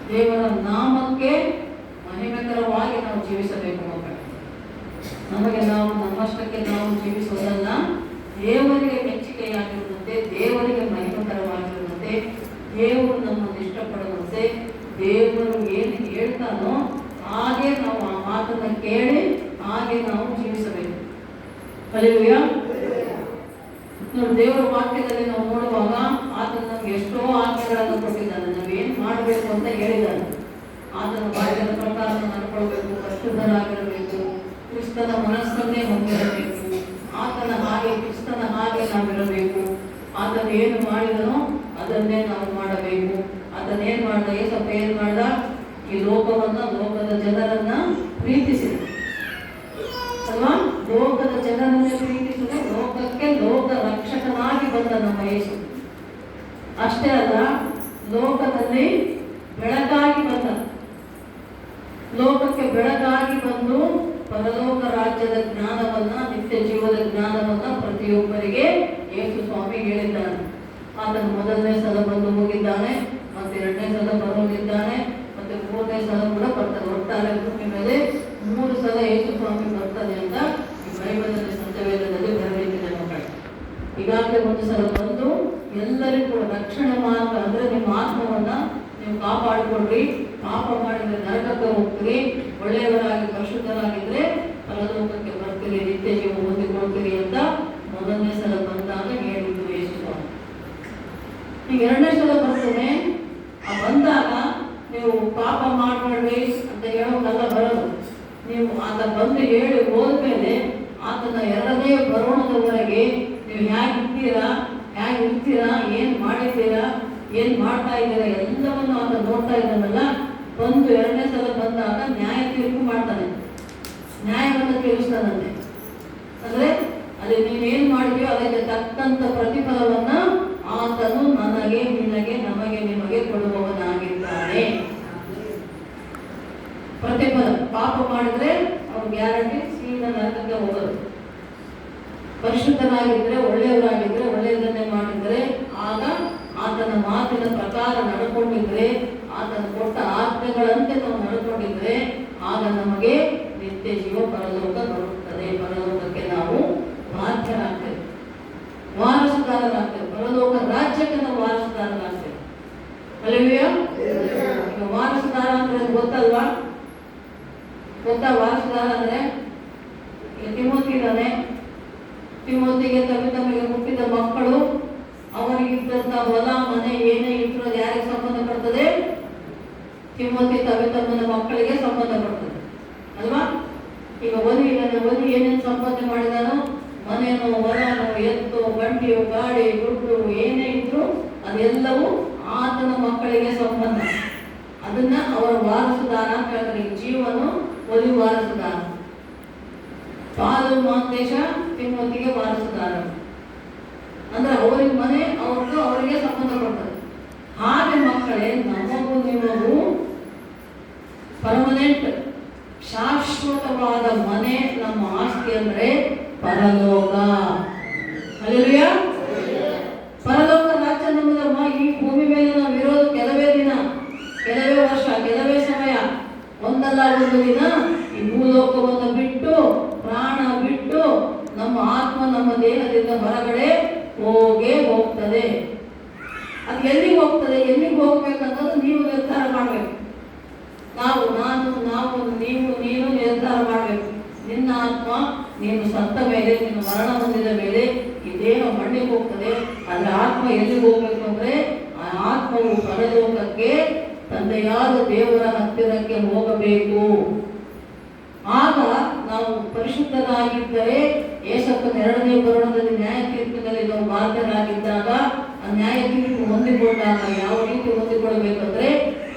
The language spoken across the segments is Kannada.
ದೇವರ ನಾಮಕ್ಕೆ ಮಹಿಮೆಕರವಾಗಿ ನಾವು ಜೀವಿಸಬೇಕು ಮಕ್ಕಳು. ನಮಗೆ ನಾವು ನಮ್ಮಷ್ಟಕ್ಕೆ ನಾವು ಜೀವಿಸುವುದಲ್ಲ, ದೇವರಿಗೆ ಮೆಚ್ಚುಗೆಯಾಗಿರುವಂತೆ, ದೇವರಿಗೆ ಮಹಿಮೆಕರವಾಗಿರುವಂತೆ, ದೇವರು ನಮ್ಮನ್ನು ಇಷ್ಟಪಡುವಂತೆ, ದೇವರು ಏನು ಹೇಳ್ತಾನೋ ಹಾಗೆ ನಾವು ಆ ಮಾತನ್ನು ಕೇಳಿ ಹಾಗೆ ನಾವು ಜೀವಿಸಬೇಕು. ಹಲ್ಲೆಲೂಯಾ. ದೇವರ ವಾಕ್ಯದಲ್ಲಿ ನಾವು ನೋಡುವಾಗ ಆತನ ನಮ್ಗೆ ಎಷ್ಟೋ ಆಜ್ಞೆಗಳನ್ನು ಕೊಟ್ಟಿದ್ದಾನೆ. ನಾವೇನು ಮಾಡಬೇಕು ಅಂತ ಹೇಳಿದ್ದಾನೆ. ಆತನ ವಾಕ್ಯದ ಪ್ರಕಾರ ನಡ್ಕೊಳ್ಬೇಕು, ಪರಿಶುದ್ಧರಾಗಿರಬೇಕು, ಕ್ರಿಸ್ತನ ಮನಸ್ಸನ್ನೇ ಹೊಂದಿರಬೇಕು, ಆತನ ಹಾಗೆ ಕ್ರಿಸ್ತನ ಹಾಗೆ ನಾವಿರಬೇಕು. ಆತನ ಏನು ಮಾಡಿದನೋ ಅದನ್ನೇ ನಾವು ಮಾಡಬೇಕು. ಆತನೇನು ಮಾಡ್ದ, ಏಸಪ್ಪ ಏನು ಮಾಡ್ದ, ಈ ಲೋಕವನ್ನ, ಲೋಕದ ಜನರನ್ನ ಪ್ರೀತಿಸಿದ ಅಲ್ವಾ? ಲೋಕದ ಜನರನ್ನೇ ಪ್ರೀತಿಸಿದ, ಲೋಕಕ್ಕೆ ಲೋಕ ರಕ್ಷಕನಾಗಿ ಬಂದ ನಮ್ಮ ಯೇಸು. ಅಷ್ಟೇ ಅಲ್ಲ, ಲೋಕದಲ್ಲಿ ಬೆಳಕಾಗಿ ಬಂದ. ಲೋಕಕ್ಕೆ ಬೆಳಕಾಗಿ ಬಂದು ಪರಲೋಕ ರಾಜ್ಯದ ಜ್ಞಾನವನ್ನ, ನಿತ್ಯ ಜೀವದ ಜ್ಞಾನವನ್ನ ಪ್ರತಿಯೊಬ್ಬರಿಗೆ ಯೇಸು ಸ್ವಾಮಿ ಹೇಳಿದ್ದಾನೆ. ಆತನ ಮೊದಲನೇ ಸಲ ಬಂದು ಹೋಗಿದ್ದಾನೆ, ಮತ್ತೆ ಎರಡನೇ ಸಲ ಬರೋದಿದ್ದಾನೆ, ಮತ್ತೆ ಮೂರನೇ ಸಲ ಕೂಡ ಬರ್ತಾನೆ. ಒಟ್ಟಾರೆ ಭೂಮಿ ಮೇಲೆ 3 ಸಲ ಯೇಸು ಸ್ವಾಮಿ ಬರ್ತಾನೆ ಅಂತ ಈ ಬೈಬಲಲ್ಲಿ, ಸತ್ಯವೇದದಲ್ಲಿ ಬರೆದಿದೆ ಮಕ್ಕಳು. ಈಗಾಗಲೇ 1 ಸಲ ಬಂದು ಎಲ್ಲರಿಗೂ ಕೂಡ ರಕ್ಷಣೆ ಮಾರ್ಗ ಅಂದ್ರೆ ನಿಮ್ಮ ಆತ್ಮವನ್ನ ನೀವು ಕಾಪಾಡಿಕೊಳ್ಳ್ರಿ. ಪಾಪ ಮಾಡಿದ್ರೆ ನರಕಕ್ಕೆ ಹೋಗ್ತೀರಿ, ಒಳ್ಳೆಯವರಾಗಿ ಪರಿಶುದ್ಧರಾಗಿದ್ರೆ ಪರಲೋಕಕ್ಕೆ ಬರ್ತೀರಿ, ನಿತ್ಯ ಜೀವ ಹೊಂದಿಕೊಳ್ತೀರಿ ಅಂತ ಮೊದಲನೇ ಸಲ ಬಂದಾಗ ಹೇಳಿದ್ದು ಯೇಸು ಸ್ವಾಮಿ. ಈಗ ಎರಡನೇ ಸಲ ಬರ್ತೇನೆ, ಆ ಬಂದಾಗ ನೀವು ಪಾಪ ಮಾಡಬೇಡ್ರಿ ಅಂತ ಹೇಳೋದೆಲ್ಲ ಬರೋದು. ನೀವು ಆತ ಬಂದು ಹೇಳಿ ಹೋದ್ಮೇಲೆ ಆತನ ಎರಡನೇ ಬರೋಣದವರೆಗೆ ನೀವು ಹೇಗಿರ್ತೀರಾ, ಏನು ಮಾಡಿದ್ದೀರಾ, ಏನು ಮಾಡ್ತಾ ಇದ್ದೀರಾ ಎಲ್ಲವನ್ನು ಆತ ನೋಡ್ತಾ ಇದ್ದಾನಲ್ಲ. ಬಂದು ಎರಡನೇ ಸಲ ಬಂದಾಗ ನ್ಯಾಯ ತೀರ್ಪು ಮಾಡ್ತಾನೆ, ನ್ಯಾಯವನ್ನು ತೀರಿಸ್ತಾನಂತೆ. ಅಂದ್ರೆ ಅಲ್ಲಿ ನೀವೇನು ಮಾಡಿದೆಯೋ ಅದಕ್ಕೆ ತಕ್ಕಂತ ಪ್ರತಿಫಲವನ್ನ ಆತನು ನನಗೆ, ನಿನಗೆ, ನಮಗೆ, ನಿಮಗೆ ಕೊಡುವವನಾಗಿದ್ದಾನೆ. ಪ್ರತಿಫಲ ಪಾಪ ಮಾಡಿದ್ರೆ ಅವ್ರು ಗ್ಯಾರಂಟಿ ಸೀದಾ ನರಕಕ್ಕೆ ಹೋಗೋದು. ಪರಿಶುದ್ಧನಾಗಿದ್ರೆ, ಒಳ್ಳೆಯವರಾಗಿದ್ರೆ, ಒಳ್ಳೆಯದನ್ನೇ ಮಾಡಿದ್ರೆ, ಆಗ ಆತನ ಮಾತಿನ ಪ್ರಕಾರ ನಡ್ಕೊಂಡಿದ್ರೆ, ಆತನ ಕೊಟ್ಟ ಆಜ್ಞೆಗಳಂತೆ ನಾವು ನಡ್ಕೊಂಡಿದ್ರೆ, ಆಗ ನಮಗೆ ನಿತ್ಯ ಜೀವ ಪರಲೋಕ ಬರುತ್ತದೆ. ಪರಲೋಕಕ್ಕೆ ನಾವು ಬಾಧ್ಯರಾಗ್ತೇವೆ, ವಾರಸುದಾರರಾಗ್ತೇವೆ. ಪರಲೋಕ ರಾಜ್ಯಕ್ಕೆ ನಾವು ವಾರಸುದಾರರಾಗ್ತೇವೆ. ಹಲ್ಲೆಲೂಯಾ. ಈಗ ವಾರಸುದಾರ ಅಂದ್ರೆ ಗೊತ್ತಲ್ವಾ? ಗೊತ್ತಾ ವಾರಸುದಾರ ಅಂದ್ರೆ? ತಿಮೋತಿ ಇದ್ದಾನೆ, ತಿಮೋತಿಗೆ ತಮಗೆ ಹುಟ್ಟಿದ ಮಕ್ಕಳು, ಅವರಿಗಿದ್ದಂತ ಹೊಲ ಮನೆ ಏನೇ ಇದ್ರು ಅದು ಯಾರಿಗೆ ಸಂಬಂಧಪಡ್ತದೆ? ತಿಮೋತಿ ತಮ್ಮನ ಮಕ್ಕಳಿಗೆ ಸಂಬಂಧಪಡ್ತದೆ ಅಲ್ವಾ? ಈಗ ಒಲಿ ಏನೇನು ಸಂಪಾದನೆ ಮಾಡಿದಾನೋ, ಮನೆಯೋ, ಹೊಲನೋ, ಎತ್ತು, ಬಂಡಿಯೋ, ಗಾಡಿ, ದುಡ್ಡು ಏನೇ ಇದ್ರು ಅದೆಲ್ಲವೂ ಆತನ ಮಕ್ಕಳಿಗೆ ಸಂಬಂಧ. ಅದನ್ನ ಅವರ ವಾರಸುದಾರ ಅಂತ ಹೇಳ್ತಾರೆ. ಜೀವನು ಒಲಿ ವಾರಸುದಾರ, ಪಾಲು ಮಾಂತೇಶ ತಿಮೋತಿಗೆ ವಾರಸುದಾರ. ಅಂದ್ರೆ ಅವ್ರಿಗೆ ಮನೆ ಅವರಿಗೆ ಸಂಬಂಧಪಡ್ತದೆ. ಹಾಗೆ ಮಕ್ಕಳೇ, ನಮಗೂ ನಿಮಗೂ ಪರ್ಮನೆಂಟ್ ಶಾಶ್ವತವಾದ ಮನೆ, ನಮ್ಮ ಆಸ್ತಿ ಅಂದ್ರೆ ಪರಲೋಕ. ಹಲ್ಲೆಲೂಯಾ. ಪರಲೋಕ ರಾಜ್ಯ ನಮ್ಮದಮ್ಮ. ಈ ಭೂಮಿ ಮೇಲೆ ನಾವು ಇರೋದು ಕೆಲವೇ ದಿನ, ಕೆಲವೇ ವರ್ಷ, ಕೆಲವೇ ಸಮಯ, ಒಂದಲ್ಲ ಒಂದು ದಿನ ಈ ಭೂಲೋಕವನ್ನು ಬಿಟ್ಟು, ಪ್ರಾಣ ಬಿಟ್ಟು, ನಮ್ಮ ಆತ್ಮ ನಮ್ಮ ದೇಹದಿಂದ ಹೊರಗಡೆ ಹೋಗ್ತದೆ. ಅದು ಎಲ್ಲಿಗೆ ಹೋಗ್ತದೆ, ಎಲ್ಲಿಗೆ ಹೋಗ್ಬೇಕನ್ನೋದು ನೀವು ನಿರ್ಧಾರ ಮಾಡಬೇಕು. ನೀನು ನಿರ್ಧಾರ ಮಾಡಬೇಕು. ನಿನ್ನ ಆತ್ಮ ನೀನು ಸತ್ತ ಮೇಲೆ, ನಿನ್ನ ಮರಣ ಹೊಂದಿದ ಮೇಲೆ ಈ ದೇಹ ಮಣ್ಣಿಗೆ ಹೋಗ್ತದೆ. ಅದರ ಆತ್ಮ ಎಲ್ಲಿಗೆ ಹೋಗ್ಬೇಕು ಅಂದ್ರೆ, ಆ ಆತ್ಮವು ಪರಲೋಕಕ್ಕೆ, ತಂದೆಯಾದ ದೇವರ ಹತ್ತಿರಕ್ಕೆ ಹೋಗಬೇಕು. ಆಗ ನಾವು ಪರಿಶುದ್ಧರಾಗಿದ್ದರೆ, ಯೇಸಪ್ಪನ ಎರಡನೇ ಬರೋಣದಲ್ಲಿ ನ್ಯಾಯ ತೀರ್ಪಿನಲ್ಲಿ ನಾವು ಬಾಧ್ಯರಾಗಿದ್ದಾಗ, ಆ ನ್ಯಾಯ ತೀರ್ಪು ಹೊಂದಿಕೊಂಡಾಗ ಯಾವ ರೀತಿ ಹೊಂದಿಕೊಳ್ಬೇಕಂದ್ರೆ,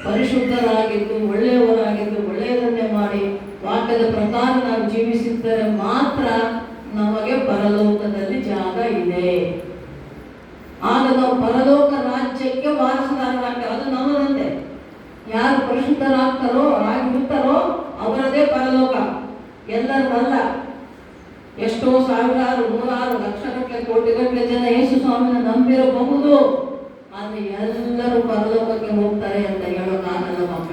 ಪರಿಶುದ್ಧರಾಗಿದ್ದು, ಒಳ್ಳೆಯವರಾಗಿದ್ದು, ಒಳ್ಳೆಯದನ್ನೇ ಮಾಡಿ ವಾಕ್ಯದ ಪ್ರಕಾರ ನಾವು ಜೀವಿಸಿದ್ದರೆ ಮಾತ್ರ ನಮಗೆ ಪರಲೋಕದಲ್ಲಿ ಜಾಗ ಇದೆ. ಆಗ ನಾವು ಪರಲೋಕ ರಾಜ್ಯಕ್ಕೆ ವಾರಸುದಾರರಾಗ್ತೇವೆ. ಅದು ನಮ್ಮದಂತೆ. ಯಾರು ಪರಿಶುದ್ಧರಾಗ್ತಾರೋ, ಆಗಿರ್ತಾರೋ ಅವರದೇ ಪರಲೋಕ, ಎಲ್ಲರಲ್ಲ. ಎಷ್ಟೋ ಸಾವಿರಾರು, ನೂರಾರು, ಲಕ್ಷಗಟ್ಟಲೆ, ಕೋಟಿಗಟ್ಟಲೆ ಜನ ಯೇಸು ಸ್ವಾಮಿನ ನಂಬಿರಬಹುದು, ಆದರೆ ಎಲ್ಲರೂ ಪರಲೋಕಕ್ಕೆ ಹೋಗ್ತಾರೆ ಅಂತ ಹೇಳೋಕ್ಕಾಗಲ್ಲ ಮಕ್ಕಳು.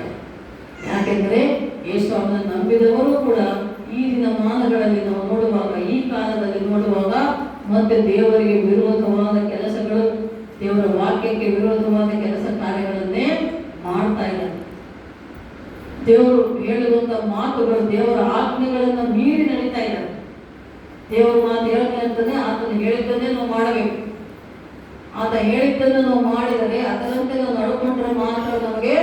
ದೇವರಿಗೆ ವಿರೋಧವಾದ ಕೆಲಸಗಳು, ದೇವರ ವಾಕ್ಯಕ್ಕೆ ವಿರೋಧವಾದ ಕೆಲಸ ಕಾರ್ಯಗಳನ್ನೇ ಮಾಡ್ತಾ ಇದ್ದಾರೆ. ದೇವರು ಹೇಳುವಂತ ಮಾತುಗಳು ದೇವರ ಆಜ್ಞೆಗಳನ್ನು ಮೀರಿ ನಡೀತಾ ಇದ್ದಾರೆ. ದೇವರ ಮಾತು ಹೇಳಕ್ಕೆ ಅಂತಾನೆ ಆತನು ಹೇಳಿದ್ದನ್ನೇ ನಾವು ಮಾಡಬೇಕು. ಆತ ಹೇಳಿದ್ದನ್ನು ನಾವು ಮಾಡಿದರೆ, ಅದರಂತೆ ನಾವು ನಡ್ಕೊಂಡ್ರೆ ಮಾತ್ರ ನಮಗೆ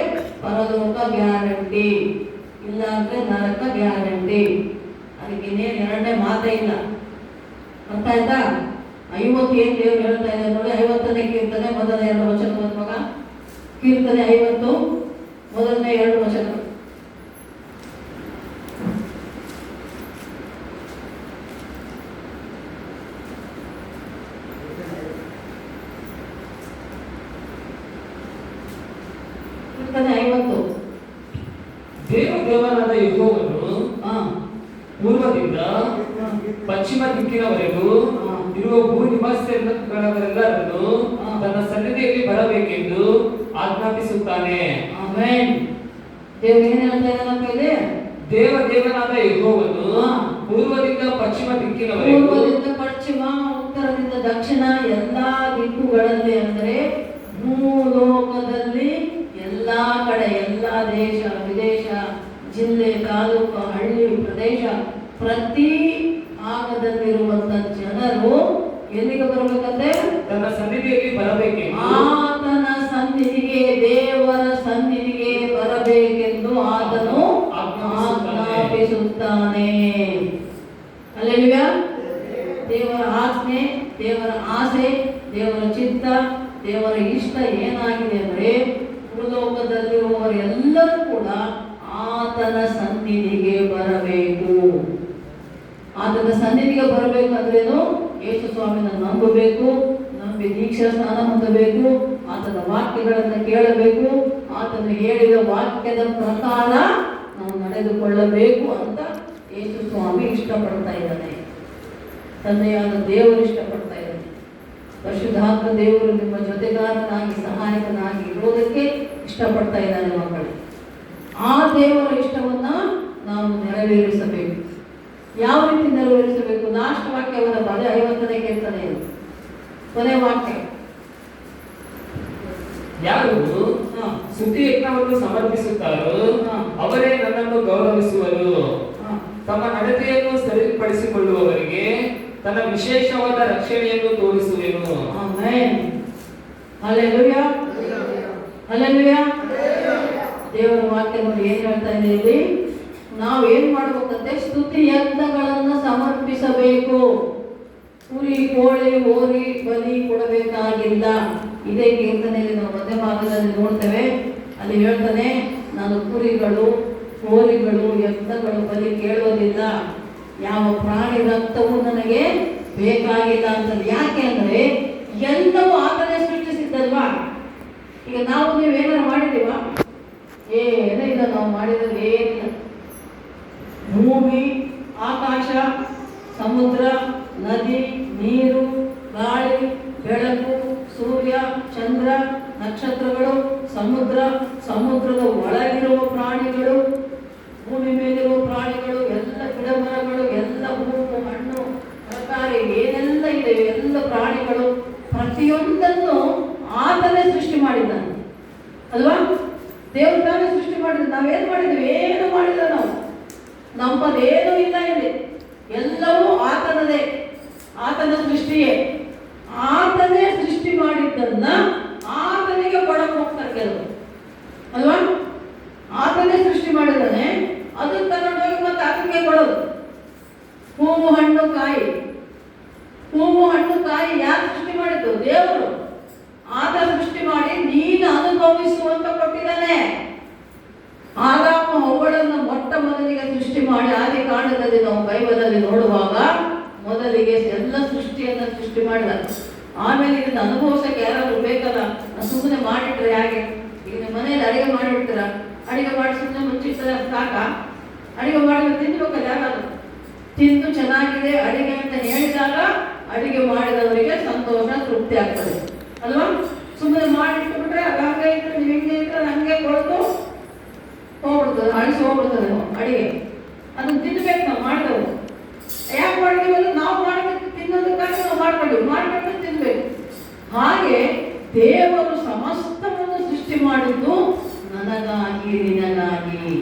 ಪರಲೋಕ ಗ್ಯಾರಂಟಿ, ಇಲ್ಲ ಅಂದ್ರೆ ನರಕ ಗ್ಯಾರಂಟಿ. ಅದಕ್ಕೆ ಇನ್ನೇನು ಎರಡನೇ ಮಾತೇ ಇಲ್ಲ. ಅರ್ಥ ಆಯ್ತಾ? 50 ಏನ್ ದೇವರು ಹೇಳ್ತಾ ಇದೆ ನೋಡಿ. 50ನೇ ಕೀರ್ತನೆ ಮೊದಲ 2 ವಚನ ಮಗ. ಕೀರ್ತನೆ 50 ಮೊದಲನೇ 2 ವಚನ. ದೇವನಾದ ಯೆಹೋವನು ಪೂರ್ವದಿಂದ ಪಶ್ಚಿಮ ದಿಕ್ಕಿನವರೆಗೂ ಇರುವ ಭೂ ನಿವಾಸಿಗಳವರೆಲ್ಲರನ್ನು ತನ್ನ ಸನ್ನಿಧಿಯಲ್ಲಿ ಬರಬೇಕೆಂದು ಆಜ್ಞಾಪಿಸುತ್ತಾನೆ. ಆಮೆನ್. ದೇವರು ಏನು ಹೇಳ್ತಾ ಇದ್ದಾನಪ್ಪ ಇಲ್ಲಿ? ದೇವನಾದ ಯೆಹೋವನು ಪೂರ್ವದಿಂದ ಪಶ್ಚಿಮ ದಿಕ್ಕಿನವರೆಗೂ, ಪೂರ್ವದಿಂದ ಪಶ್ಚಿಮ, ಉತ್ತರದಿಂದ ದಕ್ಷಿಣ, ಎಲ್ಲಾ ದಿಕ್ಕುಗಳಲ್ಲಿ ಅಂದರೆ ಭೂಲೋಕದಲ್ಲಿ ಎಲ್ಲಾ ಕಡೆ, ಎಲ್ಲಾ ದೇಶ ವಿದೇಶ, ಜಿಲ್ಲೆ, ತಾಲೂಕು, ಹಳ್ಳಿ, ಪ್ರದೇಶ, ಪ್ರತಿ ಭಾಗದಲ್ಲಿರುವಂತ ಜನರು ಎಲ್ಲಿಗೆ ಬರಬೇಕಂತೆ? ತನ್ನ ಸನ್ನಿಧಿಯಲ್ಲಿ ಬರಬೇಕೆ, ಆತನ ಸನ್ನಿಧಿಗೆ, ದೇವರ ಸನ್ನಿಧಿಗೆ ಬರಬೇಕೆಂದು ಆತನು ಆಜ್ಞಾಪಿಸುತ್ತಾನೆ. ಅಲ್ಲೆಲ್ಲೂಯಾ. ದೇವರ ಆಜ್ಞೆ, ದೇವರ ಆಸೆ, ದೇವರ ಚಿತ್ತ, ದೇವರ ಇಷ್ಟ ಏನಾಗಿದೆ ಅಂದರೆ ಭೂಲೋಕದಲ್ಲಿರುವವರೆಲ್ಲರೂ ಕೂಡ ಆತನ ಸನ್ನಿಧಿಗೆ ಬರಬೇಕು. ಆತನ ಸನ್ನಿಧಿಗೆ ಬರಬೇಕಾದ್ರೇನು? ಯೇಸು ಸ್ವಾಮಿನ ನಂಬಬೇಕು, ನಂಬಿ ದೀಕ್ಷಾ ಸ್ನಾನ ಹೊಂದಬೇಕು, ಆತನ ವಾಕ್ಯಗಳನ್ನು ಕೇಳಬೇಕು, ಆತನು ಹೇಳಿದ ವಾಕ್ಯದ ಪ್ರಕಾರ ನಾವು ನಡೆದುಕೊಳ್ಳಬೇಕು ಅಂತ ಯೇಸು ಸ್ವಾಮಿ ಇಷ್ಟಪಡ್ತಾ ಇದ್ದಾನೆ. ತಂದೆಯಾದ ದೇವರು ಇಷ್ಟಪಡ್ತಾ ಇದ್ದಾನೆ. ಪರಿಶುದ್ಧಾತ್ಮ ದೇವರು ನಿಮ್ಮ ಜೊತೆಗಾರನಾಗಿ, ಸಹಾಯಕನಾಗಿ ಇರೋದಕ್ಕೆ ಇಷ್ಟಪಡ್ತಾ ಇದ್ದಾನೆ ಮಕ್ಕಳು. ಆ ದೇವರ ಇಷ್ಟವನ್ನ ನಾವು ನೆರವೇರಿಸಬೇಕು. ಯಾವ ರೀತಿ ನೆರವೇರಿಸಬೇಕು? ಲಾಸ್ಟ್ ವಾಕ್ಯ ಅವರ 50ನೇ ಕೀರ್ತನೆ, ಕೊನೆ ವಾಕ್ಯ. ಯಾರು ಸ್ತುತಿ ಯಜ್ಞವನ್ನು ಸಮರ್ಪಿಸುತ್ತಾರೋ ಅವರೇ ನನ್ನನ್ನು ಗೌರವಿಸುವರು. ತಮ್ಮ ನಡತೆಯನ್ನು ಸರಿಪಡಿಸಿಕೊಳ್ಳುವವರಿಗೆ ತನ್ನ ವಿಶೇಷವಾದ ರಕ್ಷಣೆಯನ್ನು ತೋರಿಸುವೆನು. ಆಮೆನ್. Hallelujah, hallelujah. ದೇವರ ವಾಕ್ಯ ನೋಡಿ ಏನ್ ಹೇಳ್ತಾ ಇದೆ ಇಲ್ಲಿ? ನಾವು ಏನ್ ಮಾಡ್ಬೇಕಂತೆ? ಸ್ತುತಿ ಯಜ್ಞಗಳನ್ನು ಸಮರ್ಪಿಸಬೇಕು. ಕುರಿ, ಕೋಳಿ, ಹೋರಿ ಬಲಿ ಕೊಡಬೇಕಾಗಿಲ್ಲ. ಇದೇ ಕೀರ್ತನೆಯಲ್ಲಿ ನಾವು ಮಧ್ಯ ಭಾಗದಲ್ಲಿ ನೋಡ್ತೇವೆ. ಅಲ್ಲಿ ಹೇಳ್ತಾನೆ, ನಾನು ಕುರಿಗಳು, ಹೋರಿಗಳು, ಯಜ್ಞಗಳು ಬಲಿ ಕೇಳೋದಿಲ್ಲ, ಯಾವ ಪ್ರಾಣಿ ರಕ್ತವೂ ನನಗೆ ಬೇಕಾಗಿಲ್ಲ ಅಂತಂದು. ಯಾಕೆ ಅಂದ್ರೆ ಎಲ್ಲವೂ ಆತನೇ ಸೃಷ್ಟಿಸಿದ್ದಲ್ವಾ. ಈಗ ನಾವು ನೀವೇನಾರು ಮಾಡಿದೀವ? ಏನಿಲ್ಲ, ನಾವು ಮಾಡಿದ್ರೆ ಏನಿಲ್ಲ. ಭೂಮಿ, ಆಕಾಶ, ಸಮುದ್ರ, ನದಿ, ನೀರು, ಗಾಳಿ, ಬೆಳಕು, ಸೂರ್ಯ, ಚಂದ್ರ, ನಕ್ಷತ್ರಗಳು, ಸಮುದ್ರ, ಸಮುದ್ರದ ಒಳಗಿರುವ ಪ್ರಾಣಿಗಳು, ಭೂಮಿ ಮೇಲಿರುವ ಪ್ರಾಣಿಗಳು, ಎಲ್ಲ ಗಿಡ ಮರಗಳು, ಎಲ್ಲ ಹೂವು, ಹಣ್ಣು, ತರಕಾರಿ ಏನೆಲ್ಲ ಇದೆ, ಎಲ್ಲ ಪ್ರಾಣಿಗಳು, ಪ್ರತಿಯೊಂದನ್ನು ಆತನೇ ಸೃಷ್ಟಿ ಮಾಡಿದ್ದಾನೆ ಅಲ್ವಾ? ದೇವರು ತಾನೇ ಸೃಷ್ಟಿ ಮಾಡಿದ. ನಾವೇನು ಮಾಡಿದ್ವಿ? ಏನು ಮಾಡಿಲ್ಲ ನಾವು. ನಮ್ಮದೇನೂ ಇಲ್ಲ ಇಲ್ಲಿ. ಎಲ್ಲವೂ ಆತನದೇ, ಆತನ ಸೃಷ್ಟಿಯೇ. ಆತನೇ ಸೃಷ್ಟಿ ಮಾಡಿದ್ದನ್ನ ಆತನಿಗೆ ಕೊಡಕ್ಕೆ ಹೋಗ್ತಾರೆ ಕೆಲವರು ಅಲ್ವಾ? ಆತನೇ ಸೃಷ್ಟಿ ಮಾಡಿದ್ದಾನೆ, ಅದನ್ನ ತಗೊಂಡೋಗಿ ಮತ್ತೆ ಆತನಿಗೆ ಕೊಡೋದು. ಹೂವು, ಹಣ್ಣು, ಕಾಯಿ. ಹೂವು, ಹಣ್ಣು, ಕಾಯಿ ಯಾರು ಸೃಷ್ಟಿ ಮಾಡಿದ್ದು? ದೇವರು. ಆತ ಸೃಷ್ಟಿ ಮಾಡಿ ನೀನು ಅನುಭವಿಸುವಂತ ಕೊಟ್ಟಿದ್ದಾನೆ. ಆದಾಮ ಹವ್ವಳನ್ನು ಮೊಟ್ಟ ಮೊದಲಿಗೆ ಸೃಷ್ಟಿ ಮಾಡಿ ಆದಿ ಕಾಂಡದಲ್ಲಿ ನಾವು ಬೈಬಲಲ್ಲಿ ನೋಡುವಾಗ ಮೊದಲಿಗೆ ಎಲ್ಲ ಸೃಷ್ಟಿಯನ್ನು ಸೃಷ್ಟಿ ಮಾಡಿದ. ಆಮೇಲೆ ಇದನ್ನ ಅನುಭವಿಸಕ್ಕೆ ಯಾರಾದ್ರೂ ಬೇಕಲ್ಲ, ಸುಮ್ಮನೆ ಮಾಡಿಟ್ರೆ ಹೇಗೆ? ಈಗ ನಿಮ್ಮ ಮನೇಲಿ ಅಡಿಗೆ ಮಾಡಿರ್ತೀರ, ಅಡಿಗೆ ಮಾಡಿ ಸುಮ್ಮನೆ ಮುಚ್ಚಿರ್ತಾರೆ, ಸಾಕ? ಅಡಿಗೆ ಮಾಡಿದ್ರೆ ತಿನ್ಬೇಕಲ್ಲ ಯಾರಾದ್ರು. ತಿಂದು ಚೆನ್ನಾಗಿದೆ ಅಡಿಗೆ ಅಂತ ಹೇಳಿದಾಗ ಅಡಿಗೆ ಮಾಡಿದವರಿಗೆ ಸಂತೋಷ, ತೃಪ್ತಿ ಆಗ್ತದೆ ಅಲ್ವಾ? ಸುಮ್ಮನೆ ಮಾಡಿಟ್ಬಿಟ್ರೆ ಅದು ಹಂಗೆ ಇಟ್ಟರೆ ನೀವು ಹಿಂಗೆ ಇಟ್ಟರೆ ಹಂಗೆ ಕೊಡ್ತು ಹೋಗ್ಬಿಡ್ತದೆ, ಅಳಿಸಿ ಹೋಗ್ಬಿಡ್ತದೆ ಅಡಿಗೆ. ಅದನ್ನ ತಿನ್ಬೇಕು ನಾವು ಮಾಡಿದವರು. ಯಾಕೆ ಮಾಡಿದೀವಲ್ಲ? ನಾವು ಮಾಡಬೇಕು ತಿನ್ನೋದಕ್ಕಾಗಿ ನಾವು ಮಾಡ್ಕೊಂಡಿವಿ. ಸೃಷ್ಟಿ ಮಾಡಿದ್ದು ನನಗಾಗಿ ನಿನಗಾಗಿ.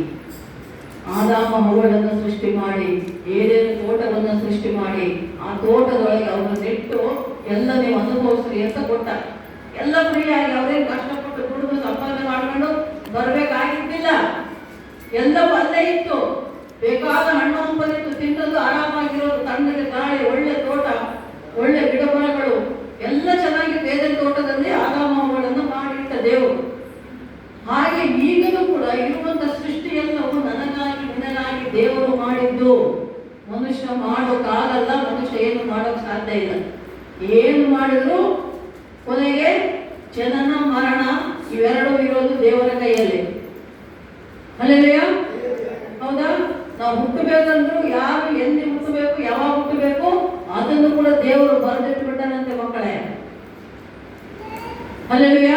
ಆದಾಮ ಹವ್ವಳನ್ನು ಸೃಷ್ಟಿ ಮಾಡಿ, ಏನೇನು ತೋಟವನ್ನು ಸೃಷ್ಟಿ ಮಾಡಿ, ಆ ತೋಟದೊಳಗೆ ಅವನು ನೆಟ್ಟು ಎಲ್ಲ ನೀವು ಅನುಭವಿಸ್ರಿ ಅಂತ ಕೊಟ್ಟ. ಎಲ್ಲ ಫ್ರೀಯಾಗಿ ಅವರೇನು ಕಷ್ಟಪಟ್ಟು ದುಡಿದು ಸಂಪಾದನೆ ಮಾಡ್ಕೊಂಡು ಬರ್ಬೇಕಾಗಿದ್ದಿಲ್ಲ. ಎಲ್ಲವೂ ಅಲ್ಲೇ ಇತ್ತು. ಬೇಕಾದ ಹಣ್ಣು ಹಂಪಲಿತ್ತು, ತಿನ್ನೋದು, ಆರಾಮಾಗಿರೋದು, ತಣ್ಣಗೆ ಗಾಳಿ, ಒಳ್ಳೆ ತೋಟ, ಒಳ್ಳೆ ಗಿಡ ಮರಗಳು ಎಲ್ಲ ಚೆನ್ನಾಗಿ ಬೇರೆ ತೋಟದಲ್ಲಿ ಆದಾಮಗಳನ್ನು ಮಾಡಿಟ್ಟ ದೇವರು. ಹಾಗೆ ಈಗಲೂ ಕೂಡ ಇರುವಂತ ಸೃಷ್ಟಿ ಎಲ್ಲವೂ ನನಗಾಗಿ ನಿನಗಾಗಿ ದೇವರು ಮಾಡಿದ್ದು. ಮನುಷ್ಯ ಮಾಡೋಕ್ಕಾಗಲ್ಲ, ಮನುಷ್ಯ ಏನು ಮಾಡೋಕ್ ಸಾಧ್ಯ ಇಲ್ಲ. ಏನು ಮಾಡಿದ್ರು ಕೊನೆಗೆ ಜನನ ಮರಣ ಇವೆರಡೂ ಇರೋದು ದೇವರ ಕೈಯಲ್ಲಿ. ಅಲ್ಲೆಲ್ಲಯ್ಯ, ಹೌದಾ? ನಾವು ಹುಟ್ಟಬೇಕಂದ್ರು ಯಾರು ಎಲ್ಲಿ ಹುಟ್ಟಬೇಕು, ಯಾವಾಗ ಹುಟ್ಟಬೇಕು ಅದನ್ನು ಕೂಡ ದೇವರು ಬರೆದಿಟ್ಟು ಬಿಟ್ಟನಂತೆ ಮಕ್ಕಳೇ. ಅಲ್ಲೆಲ್ಲಯ್ಯ,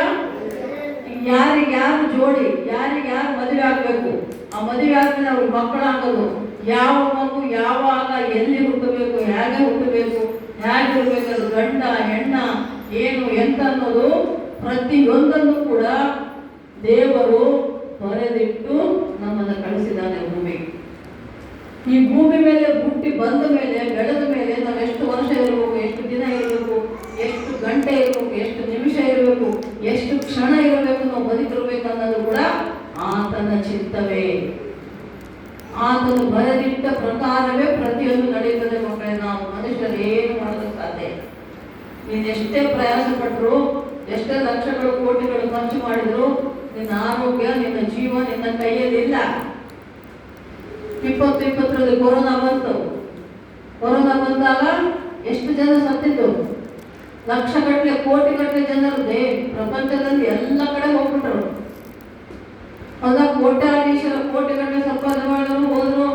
ಯಾರಿಗ್ಯಾರು ಜೋಡಿ, ಯಾರಿಗ್ಯಾರು ಮದುವೆ ಆಗ್ಬೇಕು, ಆ ಮದುವೆ ಆದ್ಮೇಲೆ ಅವ್ರಿಗೆ ಮಕ್ಕಳಾಗೋದು, ಯಾವ ಮಗು ಯಾವಾಗ ಎಲ್ಲಿ ಹುಟ್ಟಬೇಕು, ಹೇಗೆ ಹುಟ್ಟಬೇಕು, ಹೇಗಿರ್ಬೇಕು, ಅದು ಗಂಡ ಹೆಣ್ಣ ಏನು ಎಂತ ಅನ್ನೋದು ಪ್ರತಿಯೊಂದನ್ನು ಕೂಡ ದೇವರು ಬರೆದಿಟ್ಟು ನಮ್ಮನ್ನು ಕಳಿಸಿದ್ದಾನೆ ಭೂಮಿಗೆ. ಈ ಭೂಮಿ ಮೇಲೆ ಹುಟ್ಟಿ ಬಂದ ಮೇಲೆ, ಬೆಳೆದ ಮೇಲೆ ನಾವು ಎಷ್ಟು ವರ್ಷ ಇರಬೇಕು, ಎಷ್ಟು ದಿನ ಇರಬೇಕು, ಎಷ್ಟು ಗಂಟೆ ಇರಬೇಕು, ಎಷ್ಟು ನಿಮಿಷ ಇರಬೇಕು, ಎಷ್ಟು ಕ್ಷಣ ಇರಬೇಕು, ನಾವು ಬದುಕಿರ್ಬೇಕು ಅನ್ನೋದು ಕೂಡ ಆತನ ಚಿತ್ತವೇ. ಆತನು ಬರೆದಿಟ್ಟ ಪ್ರಕಾರವೇ ಪ್ರತಿಯೊಂದು ನಡೆಯುತ್ತದೆ ಮಕ್ಕಳೇ. ನಾವು ಮನುಷ್ಯರು ಏನು ಮಾಡೋದಕ್ಕೆ ಸಾಧ್ಯ ಇಲ್ಲ. ನೀನು ಎಷ್ಟೇ ಪ್ರಯಾಸ ಪಟ್ಟರು, ಎಷ್ಟೇ ಲಕ್ಷಗಳು ಕೋಟಿಗಳು ಖರ್ಚು ಮಾಡಿದ್ರು, ನಿನ್ನ ಆರೋಗ್ಯ, ನಿನ್ನ ಜೀವ ನಿನ್ನ ಕೈಯಲ್ಲಿ ಇಲ್ಲ. 2020 ಕೊರೋನಾ ಬಂತು. ಕೊರೋನಾ ಬಂದಾಗ ಎಷ್ಟು ಜನ ಸತ್ತಿದ್ದು? ಲಕ್ಷಗಟ್ಟಲೆ ಕೋಟಿಗಟ್ಟಲೆ ಜನರು ಪ್ರಪಂಚದಲ್ಲಿ ಎಲ್ಲ ಕಡೆ ಹೋಗ್ಬಿಟ್ರು. ಹೌದಾ? ಕೋಟ್ಯಾಧೀಶರ ಕೋಟಿಗಟ್ಟಲೆ ಸಂಪಾದನೆ ಮಾಡಿದ್ರು ಹೋದ್ರು,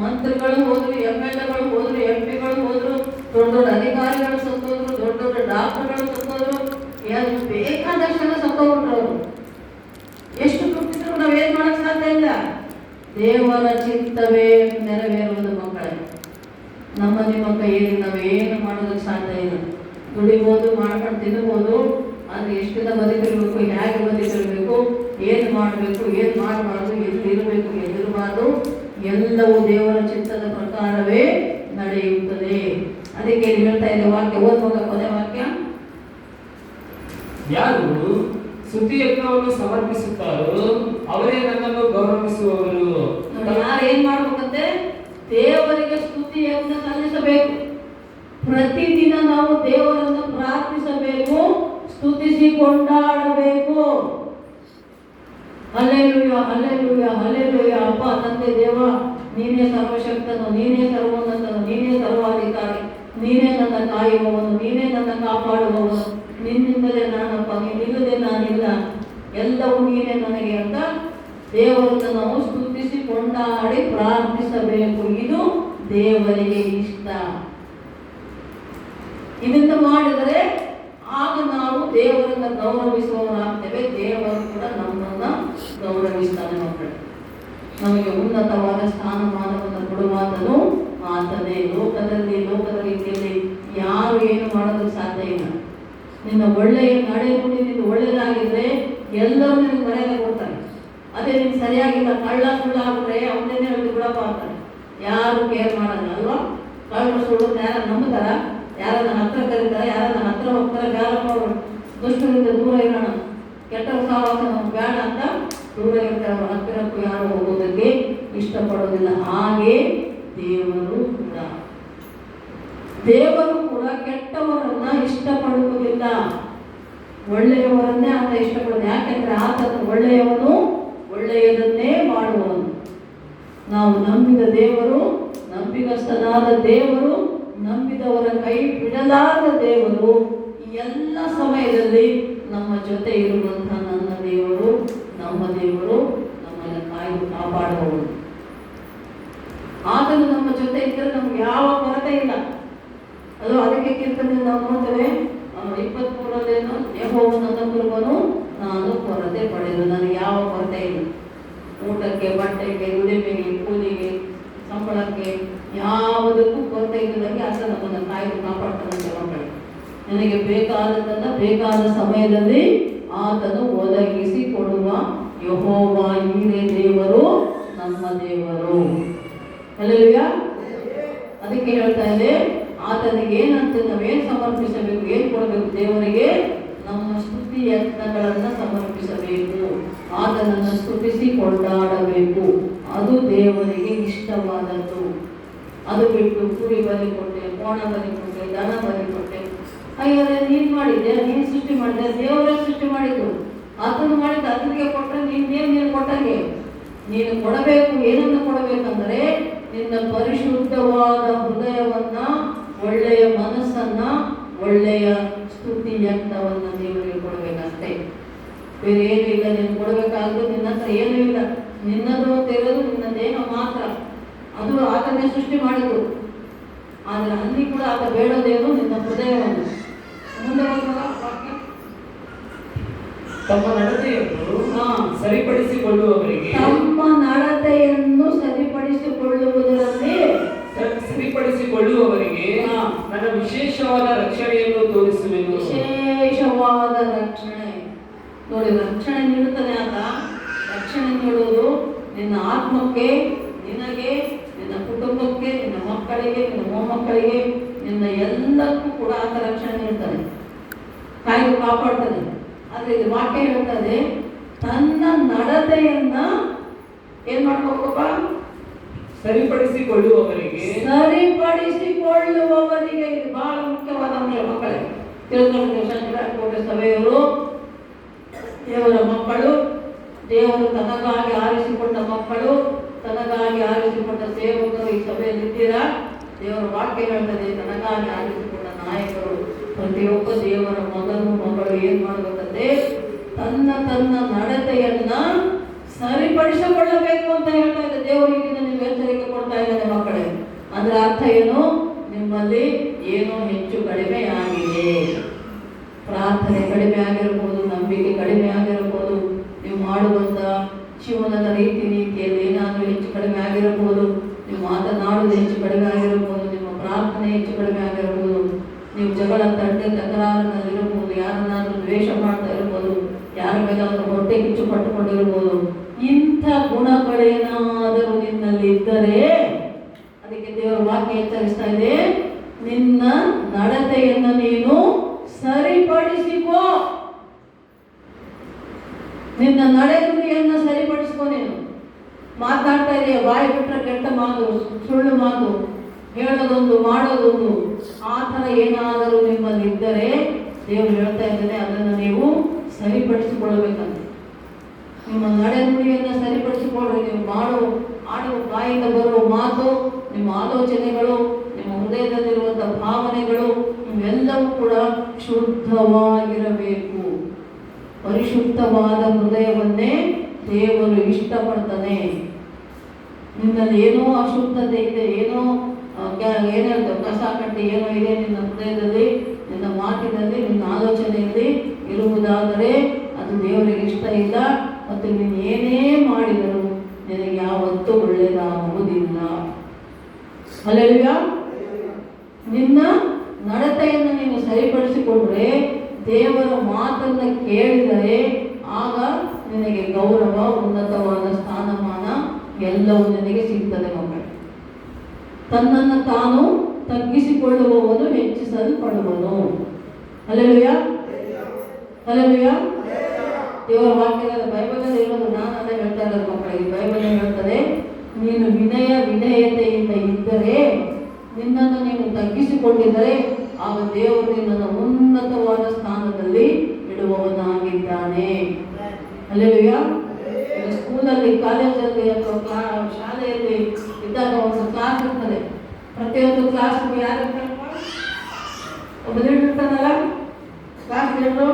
ಮಂತ್ರಿಗಳು ಹೋದ್ರು, MLAಗಳು ಹೋದ್ರು, MP ಗಳು ಹೋದ್ರು, ದೊಡ್ಡ ದೊಡ್ಡ ಅಧಿಕಾರಿಗಳು ಸತ್ತೋದ್ರು, ದೊಡ್ಡ ದೊಡ್ಡ ಡಾಕ್ಟರ್ಗಳು ಸತ್ತೋದ್ರು, ಬೇಕಾದಷ್ಟು ಜನ ಸತ್ತೋಗ್ಬಿಟ್ರು ಅವರು. ಎಷ್ಟು ದುಡ್ಡಿದ್ರು ನಾವೇನ್ ಮಾಡಕ್ ಸಾಧ್ಯ ಇಲ್ಲ. ದೇವರ ಚಿತ್ತವೇ ನೆರವೇರುವುದು ಮಕ್ಕಳೇ. ನಮ್ಮ ನಿಮ್ಮ ಕೈಯಲ್ಲಿ ನಾವೇನು ಮಾಡೋದಕ್ಕೆ ಸಾಧ್ಯ ಇಲ್ಲ. ದುಡಿಬೋದು, ಮಾಡ್ಕೊಂಡು ತಿನ್ನಬಹುದು, ಆದರೆ ಎಷ್ಟು ದಿನ ಬದುಕಿರ್ಬೇಕು, ಹೇಗೆ ಬದುಕಿರ್ಬೇಕು, ಏನು ಮಾಡಬೇಕು, ಏನು ಮಾಡಬಾರ್ದು, ಎಲ್ಲಿರಬೇಕು, ಎಲ್ಲಿರಬಾರ್ದು, ಎಲ್ಲವೂ ದೇವರ ಚಿತ್ತದ ಪ್ರಕಾರವೇ ನಡೆಯುತ್ತದೆ. ಅದಕ್ಕೆ ಹೇಳ್ತಾ ಇದೆ ವಾಕ್ಯ, ಓದುವಾಗ ಕೊನೆ ವಾಕ್ಯ. ಯಾರು ಸ್ತುತಿ ಯಜ್ಞವನ್ನು ಸಮರ್ಪಿಸುತ್ತಾರೋ ಅವರೇ ನನ್ನನ್ನು ಗೌರವಿಸುವವರು. ಯಾರು ಏನ್ ಮಾಡ್ಬೇಕಂತೆ? ದೇವರಿಗೆ ಸ್ತುತಿ ಯಜ್ಞ ಸಲ್ಲಿಸಬೇಕು. ಪ್ರತಿದಿನ ನಾವು ದೇವರನ್ನು ಪ್ರಾರ್ಥಿಸಬೇಕು, ಸ್ತುತಿಸಿ ಕೊಂಡಾಡಬೇಕು. Hallelujah, hallelujah, hallelujah. ಅಪ್ಪ ತಂದೆ ದೇವ, ನೀನೇ ಸರ್ವಶಕ್ತನು, ನೀನೇ ಸರ್ವೋನ್ನತನು, ನೀನೇ ಸರ್ವಾಧಿಕಾರಿ, ನೀನೇ ನನ್ನ ಕಾಯುವವನು, ನೀನೇ ನನ್ನ ಕಾಪಾಡುವವನು, ನಿನ್ನಿಂದಲೇ ನಾನಪ್ಪ, ನೀನಿಲ್ಲದೆ ನಾನಿಲ್ಲ, ಎಲ್ಲವೂ ನೀನೇ ನನಗೆ ಅಂತ ದೇವರನ್ನು ನಾವು ಸ್ತುತಿಸಿ ಕೊಂಡಾಡಿ ಪ್ರಾರ್ಥಿಸಬೇಕು. ಇದು ದೇವರಿಗೆ ಇಷ್ಟ. ಇದನ್ನು ಮಾಡಿದರೆ ಆಗ ನಾವು ದೇವರನ್ನು ಗೌರವಿಸುವವರಾಗ್ತೇವೆ. ದೇವರು ಕೂಡ ನಮ್ಮನ್ನ ಗೌರವಿಸ್ತಾನೆ ಮಕ್ಕಳು. ನಮಗೆ ಉನ್ನತವಾದ ಸ್ಥಾನಮಾನವನ್ನು ಕೊಡುವಾತನು ಆತನೇ. ಲೋಕದ ರೀತಿಯಲ್ಲಿ ಯಾರು ಏನು ಮಾಡೋದಕ್ಕೆ ಸಾಧ್ಯ ಇಲ್ಲ. ನಿನ್ನ ಒಳ್ಳೆಯ ನಡೆ ನುಡಿ ನಿನ್ನ ಒಳ್ಳೆಯದಾಗಿದ್ರೆ ಎಲ್ಲರೂ ನಿನಗೆ ಮರ್ಯಾದೆ ಕೊಡ್ತಾರೆ. ಅದೇ ನೀನು ಸರಿಯಾಗಿಲ್ಲ, ಕಳ್ಳ ಸುಳ್ಳು ಆಗ್ಬಿಟ್ರೆ ಅವನೇನೆ ಹೇಳಿ ಬಿಡಪ್ಪ ಅಂತಾರೆ. ಯಾರು ಕೇರ್ ಮಾಡಲ್ಲ ಅಲ್ವಾ? ಕಳ್ಳ ಸುಳ್ಳು ಯಾರು ನಂಬುತ್ತಾರ? ಯಾರನ್ನ ಹತ್ರ ಕರೀತಾರ? ಯಾರನ್ನ ಹತ್ರ ಹೋಗ್ತಾರೆ? ಯಾರಪ್ಪ ಅವರು ದುಷ್ಟರಿಂದ ದೂರ ಇರೋಣ, ಕೆಟ್ಟ ಸಹವಾಸ ನಮ್ಗೆ ಬೇಡ ಅಂತ ದೂರ ಇರ್ತಾರೆ. ಅವರು ಹತ್ತಿರಕ್ಕೂ ಯಾರು ಹೋಗೋದಕ್ಕೆ ಇಷ್ಟಪಡೋದಿಲ್ಲ. ಹಾಗೆ ದೇವರು ಕೂಡ ಕೆಟ್ಟವರನ್ನ ಇಷ್ಟಪಡುವುದಿಲ್ಲ, ಒಳ್ಳೆಯವರನ್ನೇ ಆತ ಇಷ್ಟಪಡೋದು. ಯಾಕೆಂದ್ರೆ ಆತನು ಒಳ್ಳೆಯವನು, ಒಳ್ಳೆಯದನ್ನೇ ಮಾಡುವವನು. ನಾವು ನಂಬಿದ ದೇವರು, ನಂಬಿಗಸ್ತನಾದ ದೇವರು, ನಂಬಿದವರ ಕೈ ಬಿಡಲಾದ ದೇವರು, ಈ ಎಲ್ಲ ಸಮಯದಲ್ಲಿ ನಮ್ಮ ಜೊತೆ ಇರುವಂತಹ ನನ್ನ ದೇವರು, ನಮ್ಮ ದೇವರು ನಮ್ಮನ್ನು ಕಾಯ್ದು ಕಾಪಾಡುವವರು. ಆತನು ನಮ್ಮ ಜೊತೆ ಇದ್ದರೆ ನಮ್ಗೆ ಯಾವ ಕೊರತೆ ಇಲ್ಲ. ಅದು ಅದಕ್ಕೆ ಕೀರ್ತನೆ ನಾವು ನೋಡ್ತೇವೆ 23 ಯೆಹೋವನು ನನ್ನ ಕುರುಬನು, ನಾನು ಕೊರತೆ ಪಡೆದು, ನನಗೆ ಯಾವ ಕೊರತೆ ಇಲ್ಲ. ಊಟಕ್ಕೆ, ಬಟ್ಟೆಗೆ, ಉಡುಮೆಗೆ, ಕೂಲಿಗೆ, ಸಂಬಳಕ್ಕೆ ಯಾವುದಕ್ಕೂ ಕೊರತೆ ಇಲ್ಲದಂಗೆ ಆತ ನಮ್ಮನ್ನು ಕಾಯ್ದು ಕಾಪಾಡ್ತಾನಂತೆ ಮಕ್ಕಳು. ನನಗೆ ಬೇಕಾದದನ್ನ ಬೇಕಾದ ಸಮಯದಲ್ಲಿ ಆತನು ಒದಗಿಸಿ ಕೊಡುವ ಯೆಹೋವ ಈರೇ ದೇವರು ನಮ್ಮ ದೇವರು. ಹಲ್ಲೆಲೂಯಾ. ಅದಕ್ಕೆ ಹೇಳ್ತಾ ಇದೆ, ಆತನಿಗೆ ಏನಂತ ನಾವೇನು ಸಮರ್ಪಿಸಬೇಕು, ಏನು ಕೊಡಬೇಕು ದೇವರಿಗೆ? ನಮ್ಮ ಸ್ತುತಿ ಯತ್ನಗಳನ್ನು ಸಮರ್ಪಿಸಬೇಕು. ಆತನನ್ನು ಸ್ತುತಿಸಿ ಕೊಂಡಾಡಬೇಕು. ಅದು ದೇವರಿಗೆ ಇಷ್ಟವಾದದ್ದು. ಅದು ಬಿಟ್ಟು ಕುರಿ ಬಲಿ ಕೊಟ್ಟೆ, ಕೋಣ ಬಲಿ ಕೊಟ್ಟೆ, ದನ ಬಲಿ ಕೊಟ್ಟೆ, ಅಯ್ಯೋ ನೀನು ಮಾಡಿದ್ದೆ, ನೀನು ಸೃಷ್ಟಿ ಮಾಡಿದೆ, ದೇವರೇ ಸೃಷ್ಟಿ ಮಾಡಿದ್ದು, ಆತನು ಮಾಡಿದ್ದು ಆತನಿಗೆ ಕೊಟ್ಟರೆ ನೀನು ಕೊಟ್ಟಂಗೆ. ನೀನು ಕೊಡಬೇಕು. ಏನನ್ನು ಕೊಡಬೇಕಂದ್ರೆ ನಿನ್ನ ಪರಿಶುದ್ಧವಾದ ಹೃದಯವನ್ನ, ಒಳ್ಳೆಯ ಮನಸ್ಸನ್ನ, ಒಳ್ಳೆಯ ಸ್ತುತಿ ಯತ್ನವನ್ನ ದೇವರಿಗೆ ಕೊಡಬೇಕಷ್ಟೇ. ಬೇರೆ ಏನೂ ಇಲ್ಲ. ನೀನು ಕೊಡಬೇಕಾದ್ದು ನಿನ್ನ ಹತ್ರ ಏನೂ ಇಲ್ಲ. ನಿನ್ನದು ಅಂತ ಇರೋದು ನಿನ್ನ ದೇಹ ಮಾತ್ರ. ಅದು ಆತನೇ ಸೃಷ್ಟಿ ಮಾಡಿದ್ದು. ಆದರೆ ಅಲ್ಲಿ ಕೂಡ ಆತ ಬೇಡೋದೇನು? ನಿನ್ನ ಹೃದಯವನ್ನು. ಮುಂದೆ ವಾಕ್ಯ, ತಮ್ಮ ನಡತೆಯನ್ನು ಸರಿಪಡಿಸಿಕೊಳ್ಳುವವರಿಗೆ, ತಮ್ಮ ನಡತೆಯನ್ನು ಸರಿಪಡಿಸಿಕೊಳ್ಳುವವರಿಗೆ ನನ್ನ ವಿಶೇಷವಾದ ರಕ್ಷಣೆಯನ್ನು ತೋರಿಸುವೆನು. ವಿಶೇಷವಾದ ರಕ್ಷಣೆ. ನೋಡಿ, ರಕ್ಷಣೆ ನೀಡುತ್ತಾನೆ ಆತ. ರಕ್ಷಣೆ ನೀಡುವುದು ನಿನ್ನ ಆತ್ಮಕ್ಕೆ, ನಿನಗೆ, ನಿನ್ನ ಕುಟುಂಬಕ್ಕೆ, ನಿನ್ನ ಮಕ್ಕಳಿಗೆ, ನಿನ್ನ ಮೊಮ್ಮಕ್ಕಳಿಗೆ, ನಿನ್ನ ಎಲ್ಲಕ್ಕೂ ಕೂಡ ಆತ ರಕ್ಷಣೆ ನೀಡ್ತಾನೆ, ಕಾಯ್ದು ಕಾಪಾಡ್ತಾನೆ. ಆದರೆ ಇದು ವಾಕ್ಯ ಹೇಳ್ತಾರೆ, ತನ್ನ ನಡತೆಯನ್ನ ಏನ್ ಮಾಡ್ಕೋಬೇಕಪ್ಪ? ಸರಿಪಡಿಸಿಕೊಳ್ಳುವವರಿಗೆ. ಇದು ಬಹಳ ಮುಖ್ಯವಾದ ಅಂಶ ಮಕ್ಕಳೇ. ತಿಳ್ಕೊಂಡು ಕೋಟೆ ಸಭೆಯವರು ದೇವರ ಮಕ್ಕಳು, ದೇವರು ತನಗಾಗಿ ಆರಿಸಿಕೊಂಡ ಮಕ್ಕಳು, ತನಗಾಗಿ ಆರಿಸಿಕೊಂಡ ಸೇವಕರು ಈ ಸಭೆಯಲ್ಲಿ ಇದ್ದೀರಾ? ದೇವರ ವಾಕ್ಯ ಹೇಳ್ತದೆ, ತನಗಾಗಿ ಆರಿಸಿಕೊಂಡ ನಾಯಕರು, ಪ್ರತಿಯೊಬ್ಬ ದೇವರ ಮಗನು ಮಗಳು ಏನ್ ಮಾಡಬೇಕಂತೆ? ತನ್ನ ನಡತೆಯನ್ನ ಸರಿಪಡಿಸಿಕೊಳ್ಳಬೇಕು ಅಂತ ಹೇಳ್ತಾ ಇದೆ. ದೇವರಿಗೆ ನೀವು ಎಚ್ಚರಿಕೆ ಕೊಡ್ತಾ ಇದ್ದಾನೆ ಮಕ್ಕಳೇ. ಅದರ ಅರ್ಥ ಏನು? ನಿಮ್ಮಲ್ಲಿ ಏನೋ ಹೆಚ್ಚು ಕಡಿಮೆ ಆಗಿದೆ. ಪ್ರಾರ್ಥನೆ ಕಡಿಮೆ ಆಗಿರಬಹುದು, ನಂಬಿಕೆ ಕಡಿಮೆ ಆಗಿರಬಹುದು, ನೀವು ಮಾಡುವಂಥ ಜೀವನದ ರೀತಿಯಲ್ಲಿ ಏನಾದರೂ ಹೆಚ್ಚು ಕಡಿಮೆ ಆಗಿರಬಹುದು, ನೀವು ಮಾತನಾಡುವುದು ಹೆಚ್ಚು ಕಡಿಮೆ ಆಗಿರಬಹುದು, ನಿಮ್ಮ ಪ್ರಾರ್ಥನೆ ಹೆಚ್ಚು ಕಡಿಮೆ ಆಗಿರಬಹುದು, ನೀವು ಜಗಳ ತಕರಾರಿನಲ್ಲಿರಬಹುದು, ಯಾರನ್ನಾದ್ರೂ ದ್ವೇಷ ಮಾಡ್ತಾ ಇರ್ಬೋದು, ಯಾರ ಮೇಲಾದ್ರೂ ಹೊಟ್ಟೆ ಕಿಚ್ಚು ಪಟ್ಟುಕೊಂಡಿರ್ಬೋದು. ಇಂಥ ಗುಣಗಳೇನಾದರೂ ನಿನ್ನಲ್ಲಿ ಇದ್ದರೆ ಅದಕ್ಕೆ ದೇವರ ವಾಕ್ಯ ಎಚ್ಚರಿಸ್ತಾ ಇದೆ, ನಿನ್ನ ನಡತೆಯನ್ನು ನೀನು ಸರಿಪಡಿಸಿಕೋ. ನಿನ್ನ ನಡೆನುಡಿಯನ್ನ ಸರಿಪಡಿಸ್ಕೋ. ನೀನು ಮಾತಾಡ್ತಾ ಇದೆಯಾ, ಬಾಯಿ ಬಿಟ್ಟರೆ ಕೆಟ್ಟ ಮಾತು, ಸುಳ್ಳು ಮಾತು, ಹೇಳೋದೊಂದು ಮಾಡೋದೊಂದು, ಆ ಥರ ಏನಾದರೂ ನಿಮ್ಮಲ್ಲಿ ಇದ್ದರೆ ದೇವರು ಹೇಳ್ತಾ ಇದ್ದಾನೆ, ಅದನ್ನು ನೀವು ಸರಿಪಡಿಸಿಕೊಳ್ಬೇಕಂತ. ನಿಮ್ಮ ನಡೆನುಡಿಯನ್ನು ಸರಿಪಡಿಸಿಕೊಳ್ಳ್ರಿ. ನೀವು ಆಡುವ ಬಾಯಿಂದ ಬರುವ ಮಾತು, ನಿಮ್ಮ ಆಲೋಚನೆಗಳು, ನಿಮ್ಮ ಹೃದಯದಲ್ಲಿರುವಂಥ ಭಾವನೆಗಳು ಇವೆಲ್ಲವೂ ಕೂಡ ಶುದ್ಧವಾಗಿರಬೇಕು. ಪರಿಶುದ್ಧವಾದ ಹೃದಯವನ್ನೇ ದೇವರು ಇಷ್ಟಪಡ್ತಾನೆ. ನಿನ್ನಲ್ಲಿ ಏನೋ ಅಶುದ್ಧತೆ ಇದೆ, ಏನೋ ಕಸ ಕಟ್ಟಿ ಏನೋ ಇದೆ ನಿನ್ನ ಹೃದಯದಲ್ಲಿ, ನಿನ್ನ ಮಾತಿನಲ್ಲಿ, ನಿನ್ನ ಆಲೋಚನೆಯಲ್ಲಿ ಇರುವುದಾದರೆ ಅದು ದೇವರಿಗೆ ಇಷ್ಟ ಇಲ್ಲ. ಮತ್ತು ನೀನು ಏನೇ ಮಾಡಿದರೂ ನಿನಗೆ ಯಾವತ್ತೂ ಒಳ್ಳೆಯದಾಗುವುದಿಲ್ಲ. ಹಲ್ಲೆಲೂಯಾ. ನಿನ್ನ ನಡತೆಯನ್ನು ನೀನು ಸರಿಪಡಿಸಿಕೊಂಡ್ರೆ, ದೇವರ ಮಾತನ್ನ ಕೇಳಿದರೆ ಆಗ ನಿನಗೆ ಗೌರವ, ಉನ್ನತವಾದ ಸ್ಥಾನಮಾನ ಎಲ್ಲವೂ ನಿನಗೆ ಸಿಗ್ತದೆ ಮಕ್ಕಳು. ತನ್ನನ್ನು ತಾನು ತಗ್ಗಿಸಿಕೊಳ್ಳುವವನು ಹೆಚ್ಚಿಸಲ್ಪಡುವನು. Hallelujah, hallelujah. ದೇವರ ವಾಕ್ಯದ ಬೈಬಲಲ್ಲಿ ಇರೋದು ನಾನು ಅದೇ ಹೇಳ್ತಾ ಇರೋದು ಮಕ್ಕಳಿಗೆ. ಬೈಬಲ್ ಹೇಳ್ತದೆ, ನೀನು ವಿಧೇಯತೆಯಿಂದ ಇದ್ದರೆ, ನಿನ್ನನ್ನು ನೀನು ತಗ್ಗಿಸಿಕೊಂಡಿದ್ದರೆ ಆಗ ದೇವರು ನಿನ್ನನ್ನು ಉನ್ನತವಾದ ಸ್ಥಾನದಲ್ಲಿ ಇಡುವವನಾಗಿದ್ದಾನೆ. ಹಲ್ಲೆಲೂಯಾ. ಸ್ಕೂಲಲ್ಲಿ, ಕಾಲೇಜಲ್ಲಿ ಅಥವಾ ಶಾಲೆಯಲ್ಲಿ ಇದ್ದಾಗ ಒಂದು ಕ್ಲಾಸ್ ಇರ್ತದೆ. ಪ್ರತಿಯೊಂದು ಕ್ಲಾಸ್ ಯಾರು ಇರ್ತಾರಪ್ಪ? ಒಬ್ಬ ಲೀಡರ್ ಇರ್ತಾನಲ್ಲ, ಕ್ಲಾಸ್ ಲೀಡರು.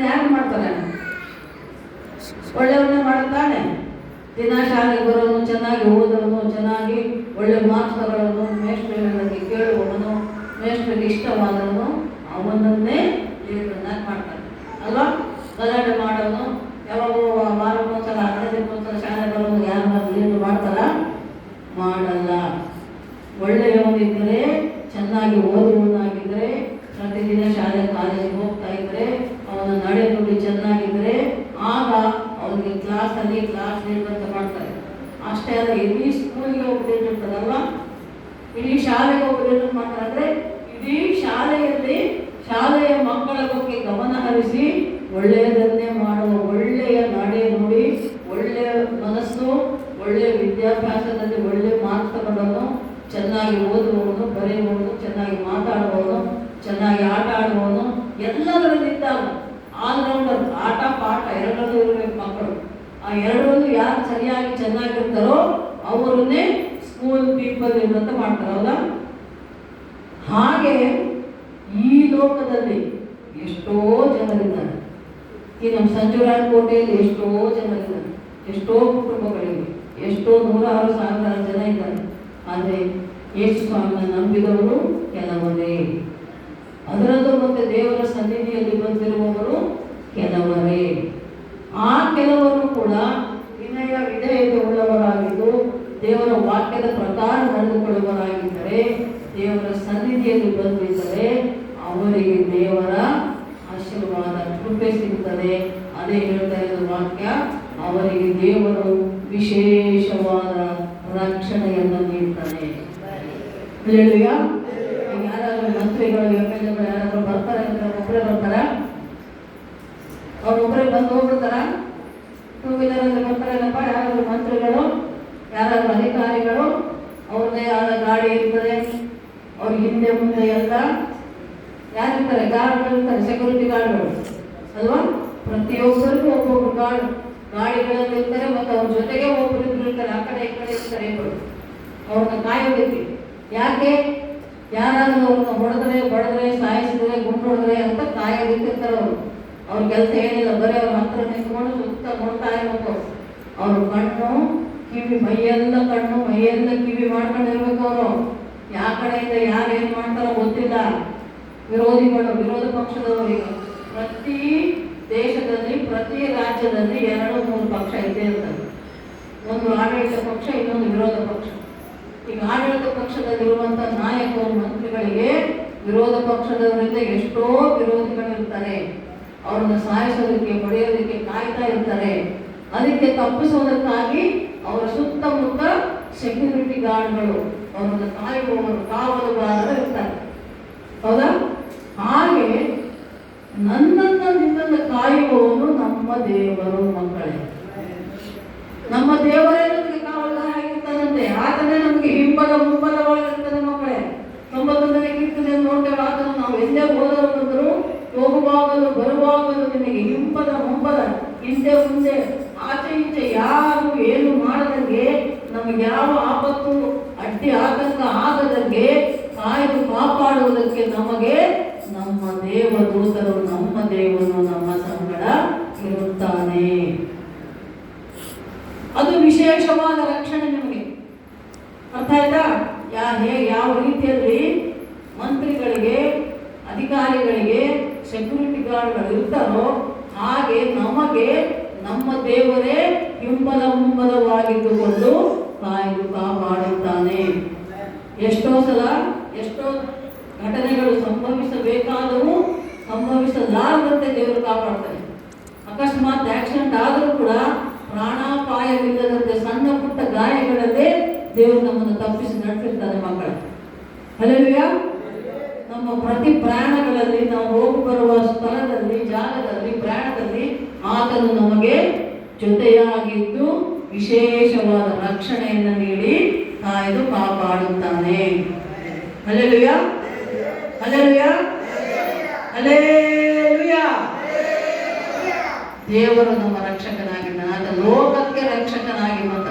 ಯಾರು ಮಾಡ್ತಾರೆ? ಒಳ್ಳೆಯವನ್ನೇ ಮಾಡುತ್ತಾನೆ. ದಿನ ಶಾಲೆಗೆ ಬರೋನು, ಚೆನ್ನಾಗಿ ಓದೋನು, ಚೆನ್ನಾಗಿ ಒಳ್ಳೆ ಮಾರ್ಕ್ಸ್ ತಗೊಳ್ಳೋನು, ಮೇಷ್ಟ್ರಿಗೆ ಕೇಳುವವನು, ಮೇಷ್ಟ್ರಿಗೆ ಇಷ್ಟವಾದವನು, ಅವನನ್ನೇ ಲೀಡರ್ನಾಗಿ ಮಾಡ್ತಾನೆ ಅಲ್ವಾ? ಗಲಾಟೆ ಮಾಡೋನು, ಯಾವಾಗೋ ವಾರಕ್ಕೊಂದ್ಸಲ 15 ದಿನಕ್ಕೊಂದ್ಸಲ ಶಾಲೆ ಬರೋನು ಯಾರನ್ನಾದ್ರು ಲೀಡರ್ ಮಾಡ್ತಾರ? ಮಾಡಲ್ಲ. ಒಳ್ಳೆಯವನಿದ್ದರೆ, ಚೆನ್ನಾಗಿ ಓದುವವನಾಗಿದ್ದರೆ, ಪ್ರತಿದಿನ ಶಾಲೆ ಕಾಲೇಜಿಗೆ ಹೋಗ್ತಾ ಇದ್ರೆ, ಅವನ ನಡೆ ನುಡಿ ಚೆನ್ನಾಗಿದ್ರೆ ಆಗ ಅವನಿಗೆ ಕ್ಲಾಸ್ ಲೀಡರ್ ಅಂತ ಮಾಡ್ತಾರೆ. ಅಷ್ಟೇ ಅಲ್ಲ, ಇಡೀ ಸ್ಕೂಲಿಗೆ ಹೋಗ್ಬಿಟ್ಟಿರ್ತದಲ್ವ, ಇಡೀ ಶಾಲೆಗೆ ಹೋಗ್ಬಿಟ್ಟು ಮಾಡ್ತಾರೆ. ಅಂದರೆ ಇಡೀ ಶಾಲೆಯ ಮಕ್ಕಳ ಬಗ್ಗೆ ಗಮನ ಹರಿಸಿ ಒಳ್ಳೆಯದನ್ನೇ ಮಾಡುವ, ಒಳ್ಳೆಯ ನಡೆ ನುಡಿ, ಒಳ್ಳೆಯ ಮನಸ್ಸು, ಒಳ್ಳೆಯ ವಿದ್ಯಾಭ್ಯಾಸದಲ್ಲಿ ಒಳ್ಳೆ ಮಾರ್ಕ್ಸ್ ತಗೊಂಡವನು, ಚೆನ್ನಾಗಿ ಓದುವವನು, ಬರೆಯುವವನು, ಚೆನ್ನಾಗಿ ಮಾತಾಡುವವನು, ಚೆನ್ನಾಗಿ ಆಟ ಆಡುವವನು, ಎಲ್ಲದರಲ್ಲಿ ಇದ್ದಾನೆ. ಆಲ್ರೌಂಡರ್, ಆಟ ಪಾಠ ಎರಡರಲ್ಲೂ ಇರಬೇಕು ಮಕ್ಕಳು. ಆ ಎರಡರಲ್ಲೂ ಯಾರು ಸರಿಯಾಗಿ ಚೆನ್ನಾಗಿರ್ತಾರೋ ಅವರನ್ನೇ ಸ್ಕೂಲ್ ಪೀಪಲ್ ಅಂತ ಮಾಡ್ತಾರಲ್ಲ. ಹಾಗೆ ಈ ಲೋಕದಲ್ಲಿ ಎಷ್ಟೋ ಜನರಿದ್ದಾರೆ. ಈ ನಮ್ಮ ಸಂಜುರಾಯನ ಕೋಟೆಯಲ್ಲಿ ಎಷ್ಟೋ ಜನರಿದ್ದಾರೆ, ಎಷ್ಟೋ ಕುಟುಂಬಗಳಿವೆ, ಎಷ್ಟೋ 100,000 ಜನ ಇದ್ದಾರೆ. ಆದರೆ ಯೇಸು ಸ್ವಾಮಿನ ನಂಬಿದವರು ಕೆಲವರೇ, ಅದರಲ್ಲೂ ಮತ್ತೆ ದೇವರ ಸನ್ನಿಧಿಯಲ್ಲಿ ಬಂದಿರುವವರು ಕೆಲವರೇ. ಆ ಕೆಲವರು ಕೂಡ ವಿಧೇಯತೆ ಉಳ್ಳವರಾಗಿದ್ದು ದೇವರ ವಾಕ್ಯದ ಪ್ರಕಾರ ನಡೆದುಕೊಳ್ಳುವವರಾಗಿದ್ದರೆ, ದೇವರ ಸನ್ನಿಧಿಯಲ್ಲಿ ಬಂದಿದ್ದರೆ ಅವರಿಗೆ ದೇವರ ಆಶೀರ್ವಾದ ಕೃಪೆ ಸಿಗುತ್ತದೆ. ಅದೇ ಹೇಳ್ತಾ ಇರೋದು ವಾಕ್ಯ, ಅವರಿಗೆ ದೇವರು ವಿಶೇಷವಾದ ರಕ್ಷಣೆಯನ್ನು ನೀಡ್ತಾನೆ. ಯಾರಾದ್ರೂ ಮಂತ್ರಿಗಳು, MLAಗಳು ಯಾರಾದ್ರೂ ಬರ್ತಾರೆ ಅಂದ್ರೆ ಒಬ್ಬರೇ ಬರ್ತಾರ? ಅವ್ರೊಬ್ಬರೇ ಬಂದು ಹೋಗ್ಬಿಡ್ತಾರ? 2 ವೀಲರಲ್ಲಿ ಬರ್ತಾರಲ್ಲಪ್ಪ. ಯಾರಾದ್ರೂ ಮಂತ್ರಿಗಳು, ಯಾರಾದ್ರೂ ಅಧಿಕಾರಿಗಳು, ಅವ್ರದ್ದೇ ಆದ ಗಾಡಿ ಇರ್ತದೆ, ಅವ್ರ ಹಿಂದೆ ಮುಂದೆ ಎಲ್ಲ ಯಾರಿರ್ತಾರೆ? ಗಾರ್ಡ್ಗಳು ಇರ್ತಾರೆ, ಸೆಕ್ಯೂರಿಟಿ ಗಾರ್ಡ್ಗಳು ಅಲ್ವಾ? ಪ್ರತಿಯೊಬ್ಬರಿಗೂ ಒಬ್ಬೊಬ್ರು ಗಾಡಿಗಳಲ್ಲಿ ಇರ್ತಾರೆ. ಮತ್ತು ಅವ್ರ ಜೊತೆಗೆ ಒಬ್ಬರು ಇರ್ತಾರೆ, ಆ ಕಡೆ ಈ ಕಡೆ ಇರ್ತಾರೆ ಇಬ್ಬರು. ಅವ್ರನ್ನ ಕಾಯೋದಕ್ಕೆ. ಯಾಕೆ? ಯಾರಾದ್ರೂ ಅವ್ರನ್ನ ಬಡದ್ರೆ ಸಾಯಿಸಿದ್ರೆ ಗುಂಡು ಹೊಡೆದ್ರೆ ಅಂತ ಕಾಯೋದಿರ್ತಾರೆ ಅವರು. ಅವ್ರ ಕೆಲಸ ಏನಿಲ್ಲ, ಬರೀ ಅವ್ರ ಹತ್ರ ನಿಂತ್ಕೊಂಡು ಸುತ್ತ ನೋಡ್ತಾ ಇರ್ಬೇಕು. ಅವ್ರ ಕಣ್ಣು ಕಿವಿ, ಮೈಯೆಲ್ಲ ಕಿವಿ ಮಾಡ್ಕೊಂಡಿರ್ಬೇಕು ಅವರು. ಯಾವ ಕಡೆಯಿಂದ ಯಾರು ಏನು ಮಾಡ್ತಾರೋ ಗೊತ್ತಿಲ್ಲ. ವಿರೋಧ ಪಕ್ಷದವರಿಗೆ ಪ್ರತಿ ದೇಶದಲ್ಲಿ, ಪ್ರತಿ ರಾಜ್ಯದಲ್ಲಿ 2-3 ಪಕ್ಷ ಇದ್ದೇ ಇರ್ತದೆ. ಒಂದು ಆಡಳಿತ ಪಕ್ಷ, ಇನ್ನೊಂದು ವಿರೋಧ ಪಕ್ಷ. ಈಗ ಆಡಳಿತ ಪಕ್ಷದಲ್ಲಿರುವಂಥ ನಾಯಕರು, ಮಂತ್ರಿಗಳಿಗೆ ವಿರೋಧ ಪಕ್ಷದವರಿಂದ ಎಷ್ಟೋ ವಿರೋಧಿಗಳಿರ್ತಾರೆ. ಅವ್ರನ್ನ ಸಾಯಿಸೋದಕ್ಕೆ, ಹೊಡೆಯೋದಕ್ಕೆ ಕಾಯ್ತಾ ಇರ್ತಾರೆ. ಅದಕ್ಕೆ ತಪ್ಪಿಸೋದಕ್ಕಾಗಿ ಅವರ ಸುತ್ತಮುತ್ತ ಸೆಕ್ಯೂರಿಟಿ ಗಾರ್ಡ್ಗಳು, ಅವರನ್ನು ಕಾಯುವವರು, ಕಾವಲುಗಾರರು ಇರ್ತಾರೆ. ಹೌದಾ? ಹಾಗೆ ನಿನ್ನನ್ನು ಕಾಯುವವನು ನಮ್ಮ ದೇವರು. ಮಕ್ಕಳೇ, ನಮ್ಮ ದೇವರೇ ನಮಗೆ ಕಾವಲುಗಾರ ಆಗಿರ್ತಾನಂತೆ. ಆತನೇ ನಮಗೆ ಮುಂಬಲವಾಗಿರ್ತದೆ. ಮಕ್ಕಳೇ, 91ನೇ ಕೀರ್ತನೆ ನೋಡ್ತೇವೆ. ಆತನು ನಾವು ಎಲ್ಲೇ ಹೋದರೂ ಬಂದರೂ, ಹೋಗುವಾಗಲೂ ಬರುವಾಗಲೂ ನಿಮಗೆ ಮುಂಬಲ, ಹಿಂದೆ ಮುಂದೆ, ಆಚೆ ಈಚೆ ಯಾರು ಏನು ಮಾಡದಂಗೆ, ನಮಗೆ ಯಾವ ಆಪತ್ತು ಅಡ್ಡಿ ಆತಂಕ ಆಗದಂಗೆ ಕಾಯ್ದು ಕಾಪಾಡುವುದಕ್ಕೆ ನಮಗೆ ನಮ್ಮ ದೇವದೂತರು, ನಮ್ಮ ದೇವರು ನಮ್ಮ ಸಂಗಡ ಇರುತ್ತಾನೆ. ಅದು ವಿಶೇಷವಾದ ರಕ್ಷಣೆ ನಿಮಗೆ. ಅರ್ಥ ಆಯ್ತಾ? ಯಾವ ರೀತಿಯಲ್ಲಿ ಮಂತ್ರಿಗಳಿಗೆ, ಅಧಿಕಾರಿಗಳಿಗೆ ಸೆಕ್ಯೂರಿಟಿ ಗಾರ್ಡ್ಗಳು ಇರ್ತಾರೋ ಹಾಗೆ ನಮಗೆ ನಮ್ಮ ದೇವರೇ ಮುಂಬಲವಾಗಿದ್ದುಕೊಂಡು ಕಾಯ್ದು ಕಾಪಾಡುತ್ತಾನೆ. ಎಷ್ಟೋ ಸಲ ಎಷ್ಟೋ ಘಟನೆಗಳು ಸಂಭವಿಸಬೇಕಾದರೂ ಸಂಭವಿಸಲಾರದಂತೆ ದೇವರು ಕಾಪಾಡ್ತಾನೆ. ಅಕಸ್ಮಾತ್ ಆಕ್ಸಿಡೆಂಟ್ ಆದರೂ ಕೂಡ ಪ್ರಾಣಾಪಾಯವಿಲ್ಲದಂತೆ ಸಣ್ಣ ಪುಟ್ಟ ಗಾಯಗಳಲ್ಲೇ ದೇವರು ನಮ್ಮನ್ನು ತಪ್ಪಿಸಿ ನಡೆಸಿರ್ತಾನೆ. ಮಕ್ಕಳ ಹಲ್ಲೆಲೂಯಾ. ನಮ್ಮ ಪ್ರತಿ ಪ್ರಯಾಣಗಳಲ್ಲಿ, ನಾವು ಹೋಗಿ ಬರುವ ಸ್ಥಳದಲ್ಲಿ, ಜಾಗದಲ್ಲಿ, ಪ್ರಯಾಣದಲ್ಲಿ ಆತನು ನಮಗೆ ಜೊತೆಯಾಗಿದ್ದು ವಿಶೇಷವಾದ ರಕ್ಷಣೆಯನ್ನು ನೀಡಿ ಕಾಯ್ದು ಕಾಪಾಡುತ್ತಾನೆ. Hallelujah, hallelujah, hallelujah. ದೇವರು ನಮ್ಮ ರಕ್ಷಕನಾಗಿದ್ದಾನೆ. ಆತ ಲೋಕಕ್ಕೆ ರಕ್ಷಕನಾಗಿ ಬಂದ,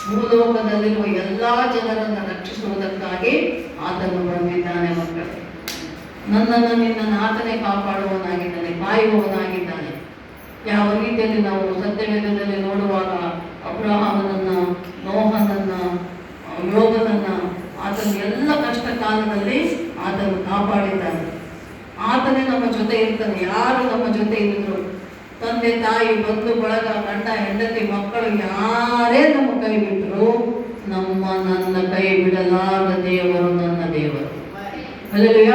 ಭೂಲೋಕದಲ್ಲಿರುವ ಎಲ್ಲಾ ಜನರನ್ನು ರಕ್ಷಿಸುವುದಕ್ಕಾಗಿ ಆತನು ಬಂದಿದ್ದಾನೆ. ಮಕ್ಕಳು, ನನ್ನನ್ನು ನಿನ್ನನ್ನು ಆತನೇ ಕಾಪಾಡುವವನಾಗಿದ್ದಾನೆ, ಕಾಯುವವನಾಗಿದ್ದಾನೆ. ಯಾವ ರೀತಿಯಲ್ಲಿ ನಾವು ಸತ್ಯವೇದದಲ್ಲಿ ನೋಡುವಾಗ ಅಬ್ರಹಾಮನನ್ನ, ನೋಹನನ್ನ, ಯೋಗನನ್ನ, ಆತನ ಎಲ್ಲ ಕಷ್ಟ ಕಾಲದಲ್ಲಿ ಆತನು ಕಾಪಾಡಿದ್ದಾನೆ. ಆತನೇ ನಮ್ಮ ಜೊತೆ ಇರ್ತಾನೆ. ಯಾರು ನಮ್ಮ ಜೊತೆ ಇದ್ರು, ತಂದೆ ತಾಯಿ, ಬಂಧು ಬಳಗ, ಗಂಡ ಹೆಂಡತಿ, ಮಕ್ಕಳು ಯಾರೇ ನಮ್ಮ ಕೈ ಬಿಟ್ಟರು, ನನ್ನ ಕೈ ಬಿಡಲಾರದ ದೇವರು ನನ್ನ ದೇವರು. ಹಲ್ಲೆಲೂಯ.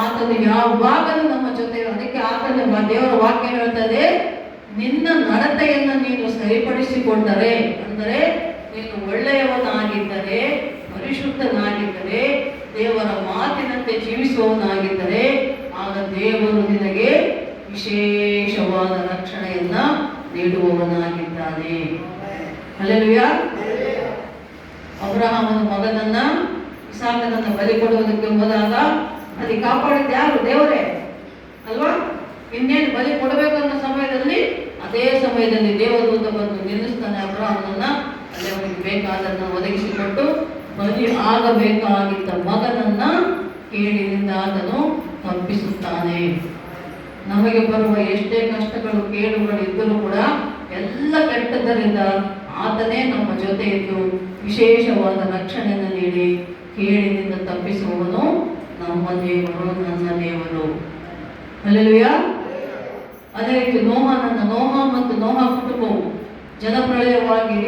ಆತನು ಯಾವಾಗಲೂ ನಮ್ಮ ಜೊತೆ. ಅದಕ್ಕೆ ಆತನ ದೇವರ ವಾಕ್ಯ ಹೇಳ್ತದೆ, ನಿನ್ನ ನಡತೆಯನ್ನು ನೀನು ಸರಿಪಡಿಸಿಕೊಂಡರೆ, ಅಂದರೆ ನೀನು ಒಳ್ಳೆಯವನಾಗಿದ್ದರೆ, ಪರಿಶುದ್ಧನಾಗಿದ್ದರೆ, ದೇವರ ಮಾತಿನಂತೆ ಜೀವಿಸುವವನಾಗಿದ್ದರೆ, ಆಗ ದೇವರು ನಿನಗೆ ವಿಶೇಷವಾದ ರಕ್ಷಣೆಯನ್ನ ನೀಡುವವನಾಗಿದ್ದಾನೆ. ಹಲ್ಲೆಲೂಯ. ಅಬ್ರಹಾಮನ ಮಗನನ್ನ ಇಸಾಕನನ್ನ ಬಲಿ ಕೊಡುವುದಕ್ಕೆ ಹೋದಾಗ ಅಲ್ಲಿ ಕಾಪಾಡಿದ್ದು ಯಾರು? ದೇವರೇ ಅಲ್ವಾ? ಇನ್ನೇನು ಬಲಿ ಕೊಡಬೇಕನ್ನೋ ಸಮಯದಲ್ಲಿ, ಅದೇ ಸಮಯದಲ್ಲಿ ದೇವದೂತ ಬಂದು ನಿಲ್ಲಿಸ್ತಾನೆ ಅಬ್ರಹಾಮನನ್ನ. ಅಲ್ಲಿ ಅವನಿಗೆ ಬೇಕಾದನ್ನು ಒದಗಿಸಿಕೊಟ್ಟು ಬಲಿ ಆಗಬೇಕಾಗಿದ್ದ ಮಗನನ್ನ ಕೇಡಿನಿಂದ ಆತನು ತಪ್ಪಿಸುತ್ತಾನೆ. ನಮಗೆ ಬರುವ ಎಷ್ಟೇ ಕಷ್ಟಗಳು, ಕೇಡುಗಳು ಇದ್ದರೂ ಕೂಡ ಎಲ್ಲ ಕೆಟ್ಟದ್ದರಿಂದ ಆತನೇ ನಮ್ಮ ಜೊತೆ ಇದ್ದು ವಿಶೇಷವಾದ ರಕ್ಷಣೆಯನ್ನು ನೀಡಿ ಕೇಡಿನಿಂದ ತಪ್ಪಿಸುವವನು ನಮ್ಮ ದೇವರು, ನನ್ನ ದೇವರು. ಹಲ್ಲೆಲೂಯ. ಅದೇ ರೀತಿ ನೋಹ ಮತ್ತು ನೋಹ ಕುಟುಂಬವು ಜಲಪ್ರಳಯವಾಗಿ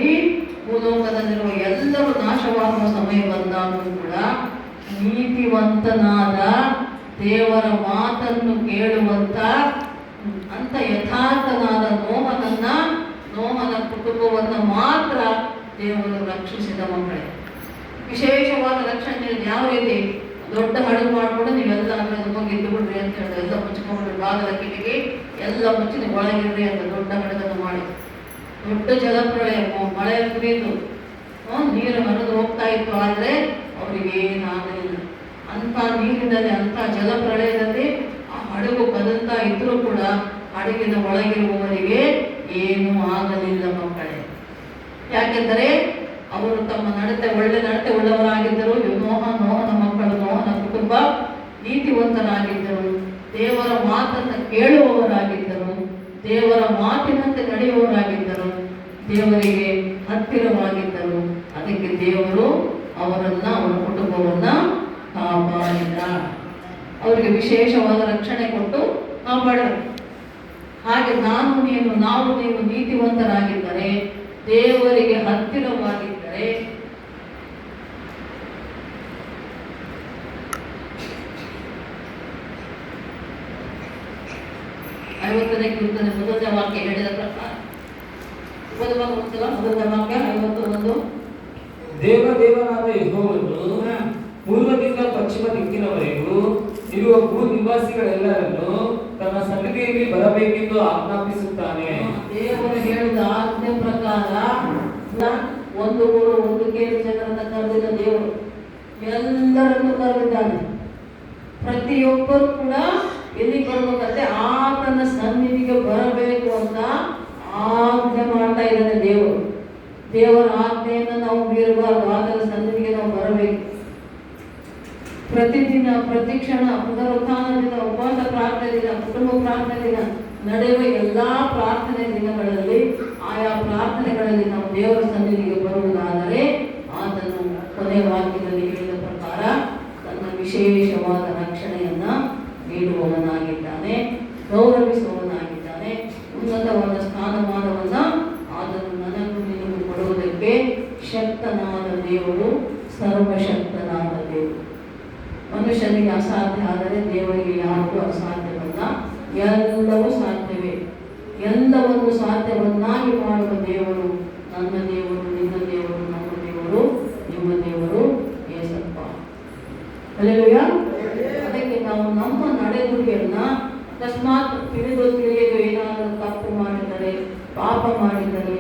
ಭೂಲೋಕದಲ್ಲಿರುವ ಎಲ್ಲರೂ ನಾಶವಾಗುವ ಸಮಯ ಬಂದಾಗಲೂ ಕೂಡ ನೀತಿವಂತನಾದ, ದೇವರ ಮಾತನ್ನು ಕೇಳುವಂತ ಅಂತ ಯಥಾರ್ಥನಾದ ನೋಹನ ಕುಟುಂಬವನ್ನು ಮಾತ್ರ ದೇವರು ರಕ್ಷಿಸಿದ ಮಕ್ಕಳೇ. ವಿಶೇಷವಾದ ರಕ್ಷಣೆ ಯಾವ ರೀತಿ? ದೊಡ್ಡ ಹಡಗು ಮಾಡಿಕೊಂಡು ನೀವೆಲ್ಲ ಅದರಲ್ಲಿ ಹೋಗಿ ಇದ್ದು ಬಿಡ್ರಿ ಅಂತ ಹೇಳಿ ಎಲ್ಲ ಮುಚ್ಕೊಂಡ್ಬಿಡ್ರಿ, ಬಾಗಲ ಕಿಟಿಕಿ ಎಲ್ಲ ಮುಚ್ಚಿ ನೀವು ಒಳಗಿರ್ರಿ ಅಂತ ದೊಡ್ಡ ಹಡಗನ್ನು ಮಾಡಿ. ದೊಡ್ಡ ಜಲಪ್ರಳಯ, ಮಳೆ ಕುರಿತು ನೀರು ಹರಿದು ಹೋಗ್ತಾ ಇತ್ತು, ಆದರೆ ಅವರಿಗೆ ಏನಾಗಲಿಲ್ಲ. ಅಂಥ ನೀರಿನಲ್ಲಿ, ಅಂಥ ಜಲಪ್ರಳಯದಲ್ಲಿ ಆ ಹಡಗು ಕದಲ್ತಾ ಇದ್ರೂ ಕೂಡ ಹಡಗಿನ ಒಳಗಿರುವವರಿಗೆ ಏನೂ ಆಗಲಿಲ್ಲ ಮಕ್ಕಳೇ. ಯಾಕೆಂದರೆ ಅವರು ತಮ್ಮ ಒಳ್ಳೆ ನಡತೆ ಉಳ್ಳವರಾಗಿದ್ದರು. ನೋಹನ ಮಕ್ಕಳು, ನೋಹನ ಕುಟುಂಬ ನೀತಿವಂತರಾಗಿದ್ದರು, ದೇವರ ಮಾತನ್ನು ಕೇಳುವವರಾಗಿದ್ದರು, ದೇವರ ಮಾತಿನಂತೆ ನಡೆಯುವವರಾಗಿದ್ದರು, ದೇವರಿಗೆ ಹತ್ತಿರವಾಗಿದ್ದರು. ಅದಕ್ಕೆ ದೇವರು ಅವರ ಕುಟುಂಬವನ್ನ ಕಾಪಾಡಿದ, ಅವರಿಗೆ ವಿಶೇಷವಾದ ರಕ್ಷಣೆ ಕೊಟ್ಟು ಕಾಪಾಡಿದರು. ಹಾಗೆ ನಾವು ನೀವು ನೀತಿವಂತರಾಗಿದ್ದರೆ, ದೇವರಿಗೆ ಹತ್ತಿರವಾಗಿದ್ದರೆ, ಐವತ್ತನೇ ಕೀರ್ತನೆ ಮೊದಲನೇ ವಾಕ್ಯ ಹೇಳಿದ ಪ್ರಕಾರ, ಮೊದಲನೇ ವಾಕ್ಯ 51. ದೇವನಾದ ಯೆಹೋವನು ಪೂರ್ವದಿಂದ ಪಶ್ಚಿಮ ದಿಕ್ಕಿನವರೆಗೂ ಇರುವ ಭೂ ನಿವಾಸಿಗಳೆಲ್ಲರನ್ನು ತನ್ನ ಸನ್ನಿಧಿಯಲ್ಲಿ ಬರಬೇಕೆಂದು ಆಜ್ಞಾಪಿಸುತ್ತಾನೆ. ದೇವರು ಹೇಳಿದ ಆಜ್ಞೆ ಪ್ರಕಾರ ಒಂದು ಊರು, ಒಂದು ಕೇಳಿ ಜನರನ್ನ ಕರೆದಿದ್ದ ದೇವರು ಎಲ್ಲರನ್ನು ಕರೆದಿದ್ದಾನೆ. ಪ್ರತಿಯೊಬ್ಬರು ಕೂಡ ಎಲ್ಲಿ ಬರ್ಬೇಕಂತೆ ಆತನ ಸನ್ನಿಧಿಗೆ ಬರಬೇಕು ಅಂತ ಆಜ್ಞೆ ಮಾಡ್ತಾ ಇದ್ದಾನೆ ದೇವರು. ದೇವರ ಆಜ್ಞೆಯನ್ನು ನಾವು ಮೀರಬಾರದು, ಆತನ ಸನ್ನಿಧಿಗೆ ನಾವು ಬರಬೇಕು. ಪ್ರತಿದಿನ, ಪ್ರತಿಕ್ಷಣ, ಪುನರುತ್ಥಾನ ದಿನ, ಉಪವಾಸ ಪ್ರಾರ್ಥನೆ ದಿನ, ಕುಟುಂಬ ಪ್ರಾರ್ಥನೆ ದಿನ, ನಡೆಯುವ ಎಲ್ಲಾ ಪ್ರಾರ್ಥನೆ ದಿನಗಳಲ್ಲಿ, ಆಯಾ ಪ್ರಾರ್ಥನೆಗಳಲ್ಲಿ ನಾವು ದೇವರ ಸನ್ನಿಧಿಗೆ ಬರುವುದಾದರೆ ಆತನು ಕೊನೆಯ ವಾಕ್ಯದಲ್ಲಿ ಹೇಳಿದ ಪ್ರಕಾರ ತನ್ನ ವಿಶೇಷವಾದ ರಕ್ಷಣೆಯನ್ನ ನೀಡುವವನಾಗಿದ್ದಾನೆ, ಗೌರವಿಸುವವನಾಗಿದ್ದಾನೆ. ಉನ್ನತವಾದ ಸ್ಥಾನಮಾನವನ್ನ ಆತನು ನನಗೂ ನಿನಗೂ ಕೊಡುವುದಕ್ಕೆ ಶಕ್ತನಾದ ದೇವರು, ಸರ್ವಶಕ್ತನಾದ ದೇವರು. ಮನುಷ್ಯನಿಗೆ ಅಸಾಧ್ಯ ಆದರೆ ದೇವರಿಗೆ ಯಾರಿಗೂ ಅಸಾಧ್ಯವಲ್ಲ, ಎಲ್ಲವೂ ಸಾಧ್ಯವೇ. ಎಲ್ಲವನ್ನು ಸಾಧ್ಯವನ್ನಾಗಿ ಮಾಡುವ ದೇವರು ನನ್ನ ದೇವರು, ನಿನ್ನ ದೇವರು, ನಮ್ಮ ದೇವರು, ನಿಮ್ಮ ದೇವರು ಏಸಪ್ಪ. ಹಲ್ಲೆಲೂಯ. ಅದಕ್ಕೆ ನಾವು ನಮ್ಮ ನಡೆನುಡಿಯನ್ನ ಅಕಸ್ಮಾತ್ ತಿಳಿಯದೆ ಏನಾದರೂ ತಪ್ಪು ಮಾಡಿದರೆ, ಪಾಪ ಮಾಡಿದರೆ,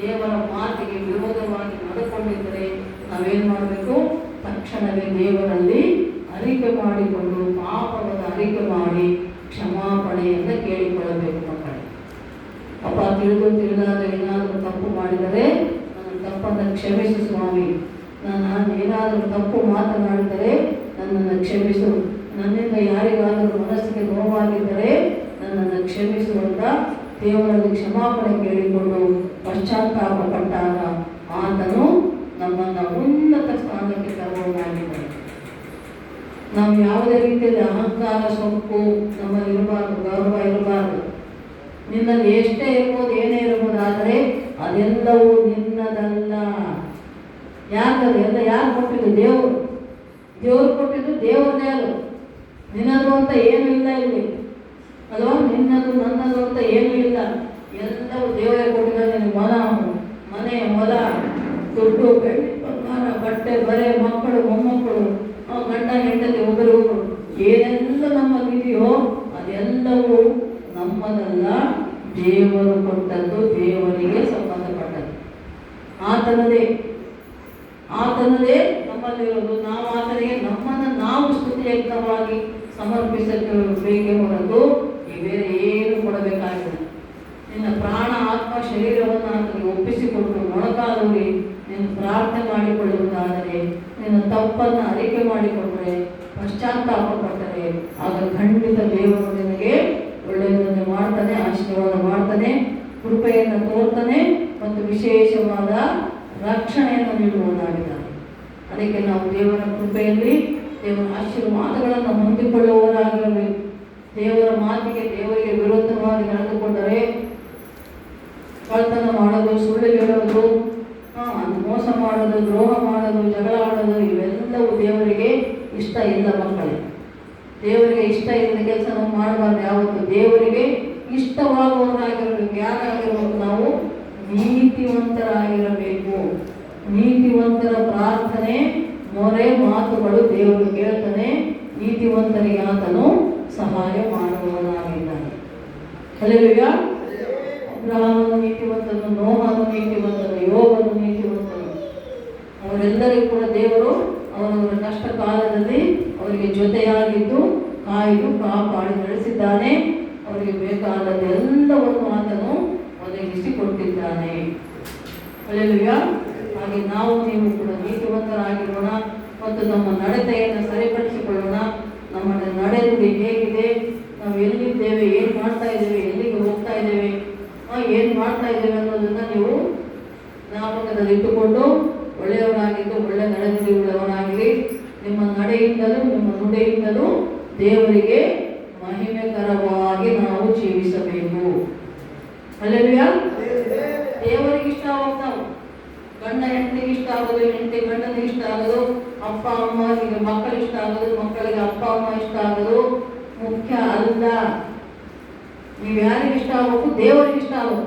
ದೇವರ ಮಾತಿಗೆ ವಿರೋಧವಾಗಿ ನಡೆಕೊಂಡಿದ್ದರೆ ನಾವೇನು ಮಾಡಬೇಕು? ತಕ್ಷಣವೇ ದೇವರಲ್ಲಿ ಅರಿಕೆ ಮಾಡಿಕೊಂಡು, ಪಾಪವನ್ನು ಅರಿಕೆ ಮಾಡಿ ಕ್ಷಮಾಪಣೆಯನ್ನು ಕೇಳಿಕೊಳ್ಳಬೇಕು ಮಕ್ಕಳೇ. ಪಾಪ ತಿಳಿದಾಗ ಏನಾದರೂ ತಪ್ಪು ಮಾಡಿದರೆ ನನ್ನ ತಪ್ಪನ್ನು ಕ್ಷಮಿಸು ಸ್ವಾಮಿ, ನಾನು ಏನಾದರೂ ತಪ್ಪು ಮಾತನಾಡಿದರೆ ನನ್ನನ್ನು ಕ್ಷಮಿಸು, ನನ್ನಿಂದ ಯಾರಿಗಾದರೂ ಮನಸ್ಸಿಗೆ ನೋವಾಗಿದ್ದರೆ ನನ್ನನ್ನು ಕ್ಷಮಿಸು ಅಂತ ದೇವರಲ್ಲಿ ಕ್ಷಮಾಪಣೆ ಕೇಳಿಕೊಂಡು ಪಶ್ಚಾತ್ತಾಪ ಪಟ್ಟಾಗ ಆತನು ನಮ್ಮನ್ನು ಉನ್ನತ ಸ್ಥಾನಕ್ಕೆ ತರುವವನಾಗಿದ್ದಾನೆ. ನಾವು ಯಾವುದೇ ರೀತಿಯಲ್ಲಿ ಅಹಂಕಾರ, ಸೊಕ್ಕು ನಮ್ಮಲ್ಲಿ ಇರಬಾರ್ದು, ಗೌರವ ಇರಬಾರ್ದು. ನಿನ್ನಲ್ಲಿ ಎಷ್ಟೇ ಇರ್ಬೋದು, ಏನೇ ಇರ್ಬೋದು, ಆದರೆ ಅದೆಲ್ಲವೂ ನಿನ್ನದಲ್ಲ. ಯಾಕಂದ್ರೆ ಎಲ್ಲ ಯಾರು ಕೊಟ್ಟಿದ್ದು? ದೇವರು. ದೇವರು ಕೊಟ್ಟಿದ್ದು ದೇವರದೇ ಅದು. ನಿನ್ನದು ಅಂತ ಏನೂ ಇಲ್ಲ ಇಲ್ಲಿ ಅಲ್ವಾ? ನಿನ್ನದು ನನ್ನದು ಅಂತ ಏನೂ ಇಲ್ಲ, ಎಲ್ಲವೂ ದೇವರೇ ಕೊಟ್ಟಿದ್ದಾನೆ. ಮನೆ ಹೊಲ, ದುಡ್ಡು, ಬೆಳ್ಳಿ ಬಂಗಾರ, ಬಟ್ಟೆ ಬರೆ, ಮಕ್ಕಳು ಮೊಮ್ಮಕ್ಕಳು, ಗಂಡ ಹೆಂಡತಿ, ಒಬ್ಬರು ಏನೆಲ್ಲ ನಮ್ಮಲ್ಲಿದೆಯೋ ಅದೆಲ್ಲವೂ ನಮ್ಮದಲ್ಲ, ದೇವರು ಕೊಟ್ಟದ್ದು, ದೇವರಿಗೆ ಸಂಬಂಧಪಟ್ಟದ್ದು, ಆತನದೇ ನಮ್ಮಲ್ಲಿರೋದು. ನಾವು ಆತನಿಗೆ ನಮ್ಮನ್ನು ನಾವು ಸ್ತುತಿಯುಕ್ತವಾಗಿ ಸಮರ್ಪಿಸಬೇಕೇ ಹೊರತು ಬೇರೆ ಏನು ಕೊಡಬೇಕಾಗಿಲ್ಲ. ನಿನ್ನ ಪ್ರಾಣ, ಆತ್ಮ, ಶರೀರವನ್ನು ಆತನಿಗೆ ಒಪ್ಪಿಸಿಕೊಟ್ಟು ಮೊಳಕಾಲೂರಿ ನೀನು ಪ್ರಾರ್ಥನೆ ಮಾಡಿಕೊಳ್ಳುವುದಾದರೆ, ನಿನ್ನ ತಪ್ಪನ್ನು ಅರಿಕೆ ಮಾಡಿಕೊಂಡ್ರೆ, ಪಶ್ಚಾತ್ತಾಪ ಪಟ್ಟರೆ, ಆಗ ಖಂಡಿತ ದೇವರು ನಿನಗೆ ಒಳ್ಳೆಯದನ್ನು ಮಾಡ್ತಾನೆ, ಆಶೀರ್ವಾದ ಮಾಡ್ತಾನೆ, ಕೃಪೆಯನ್ನು ತೋರ್ತಾನೆ ಮತ್ತು ವಿಶೇಷವಾದ ರಕ್ಷಣೆಯನ್ನು ನೀಡುವುದಾಗಿದ್ದಾನೆ. ಅದಕ್ಕೆ ನಾವು ದೇವರ ಕೃಪೆಯಲ್ಲಿ ದೇವರ ಆಶೀರ್ವಾದಗಳನ್ನು ಹೊಂದಿಕೊಳ್ಳುವವರಾಗಿರಬೇಕು. ದೇವರ ಮಾತಿಗೆ, ದೇವರಿಗೆ ವಿರುದ್ಧವಾಗಿ ನಡೆದುಕೊಂಡರೆ, ಕಳ್ತನ ಮಾಡೋದು, ಸುಳ್ಳು ಹೇಳೋದು, ಮೋಸ ಮಾಡೋದು, ದ್ರೋಹ ಮಾಡೋದು, ಜಗಳ ಆಡೋದು, ಇವೆಲ್ಲವೂ ದೇವರಿಗೆ ಇಷ್ಟ ಇಲ್ಲ. ಮಕ್ಕಳೇ, ದೇವರಿಗೆ ಇಷ್ಟ ಇಲ್ಲದ ಕೆಲಸ ನಾವು ಮಾಡಬಾರ್ದು. ಯಾವತ್ತು ದೇವರಿಗೆ ಇಷ್ಟವಾಗುವವರಾಗಿರಬೇಕು. ಯಾರಾಗಿರಬೇಕು? ನಾವು ನೀತಿವಂತರಾಗಿರಬೇಕು. ನೀತಿವಂತರ ಪ್ರಾರ್ಥನೆ, ಮೊರೆ, ಮಾತುಗಳು ದೇವರು ಕೇಳ್ತಾನೆ. ನೀತಿವಂತರಿಗೆ ಆತನು ಸಹಾಯ ಮಾಡುವವನಾಗಿದ್ದಾನೆ. ಹಲ್ಲೆಲೂಯಾ. ಅಬ್ರಹಾಮನು ನೀತಿವಂತನು, ನೋಹನು ನೀತಿವಂತನು, ಯೋಬನು ನೀತಿವಂತನು. ಅವರೆಲ್ಲರಿಗೂ ಕೂಡ ದೇವರು ಅವರವರ ಕಷ್ಟ ಕಾಲದಲ್ಲಿ ಅವರಿಗೆ ಜೊತೆಯಾಗಿದ್ದು ಕಾಯ್ದು ಕಾಪಾಡಿ ನಡೆಸಿದ್ದಾನೆ. ಅವರಿಗೆ ಬೇಕಾದದ್ದೆಲ್ಲವನ್ನು ಆತನು ಒದಗಿಸಿಕೊಟ್ಟಿದ್ದಾನೆ. ಹಲ್ಲೆಲೂಯಾ. ಹಾಗೆ ನಾವು ನೀವು ಕೂಡ ನೀತಿವಂತರಾಗಿರೋಣ ಮತ್ತು ನಮ್ಮ ನಡತೆಯನ್ನು ಸರಿಪಡಿಸಿಕೊಳ್ಳೋಣ. ನಮ್ಮ ನಡೆನುಡಿ ಹೇಗಿದೆ, ನಾವು ಎಲ್ಲಿದ್ದೇವೆ, ಏನು ಮಾಡ್ತಾ ಇದ್ದೇವೆ, ಎಲ್ಲಿಗೆ ಹೋಗ್ತಾ ಇದ್ದೇವೆ, ಏನು ಮಾಡ್ತಾ ಇದ್ದೇವೆ ಅನ್ನೋದನ್ನು ನೀವು ಜ್ಞಾಪಕದಲ್ಲಿ ಇಟ್ಟುಕೊಂಡು ಒಳ್ಳೆಯವರಾಗಿದ್ದು ಒಳ್ಳೆ ನಡೆನುಡಿ ಉಳ್ಳವರಾಗಿರಿ. ನಿಮ್ಮ ನಡೆಯಿಂದಲೂ ನಿಮ್ಮ ನುಡಿಯಿಂದಲೂ ದೇವರಿಗೆ ಮಹಿಮೆಕರವಾಗಿ ನಾವು ಜೀವಿಸಬೇಕು. ಹಲ್ಲೆಲೂಯಾ. ದೇವರಿಗೆ ಇಷ್ಟವಾಗ್ತಾವೆ. ಗಂಡ ಹೆಂಡತಿಗೆ ಇಷ್ಟ ಆಗೋದು, ಹೆಂಡತಿ ಗಂಡನಿಗೆ ಇಷ್ಟ ಆಗೋದು, ಅಪ್ಪ ಅಮ್ಮನಿಗೆ ಮಕ್ಕಳು ಇಷ್ಟ ಆಗೋದು, ಮಕ್ಕಳಿಗೆ ಅಪ್ಪ ಅಮ್ಮ ಇಷ್ಟ ಆಗೋದು ಮುಖ್ಯ ಅಲ್ಲ. ನೀವು ಯಾರಿಗೆ ಇಷ್ಟ ಆಗಬೇಕು? ದೇವರಿಗೆ ಇಷ್ಟ ಆಗೋದು.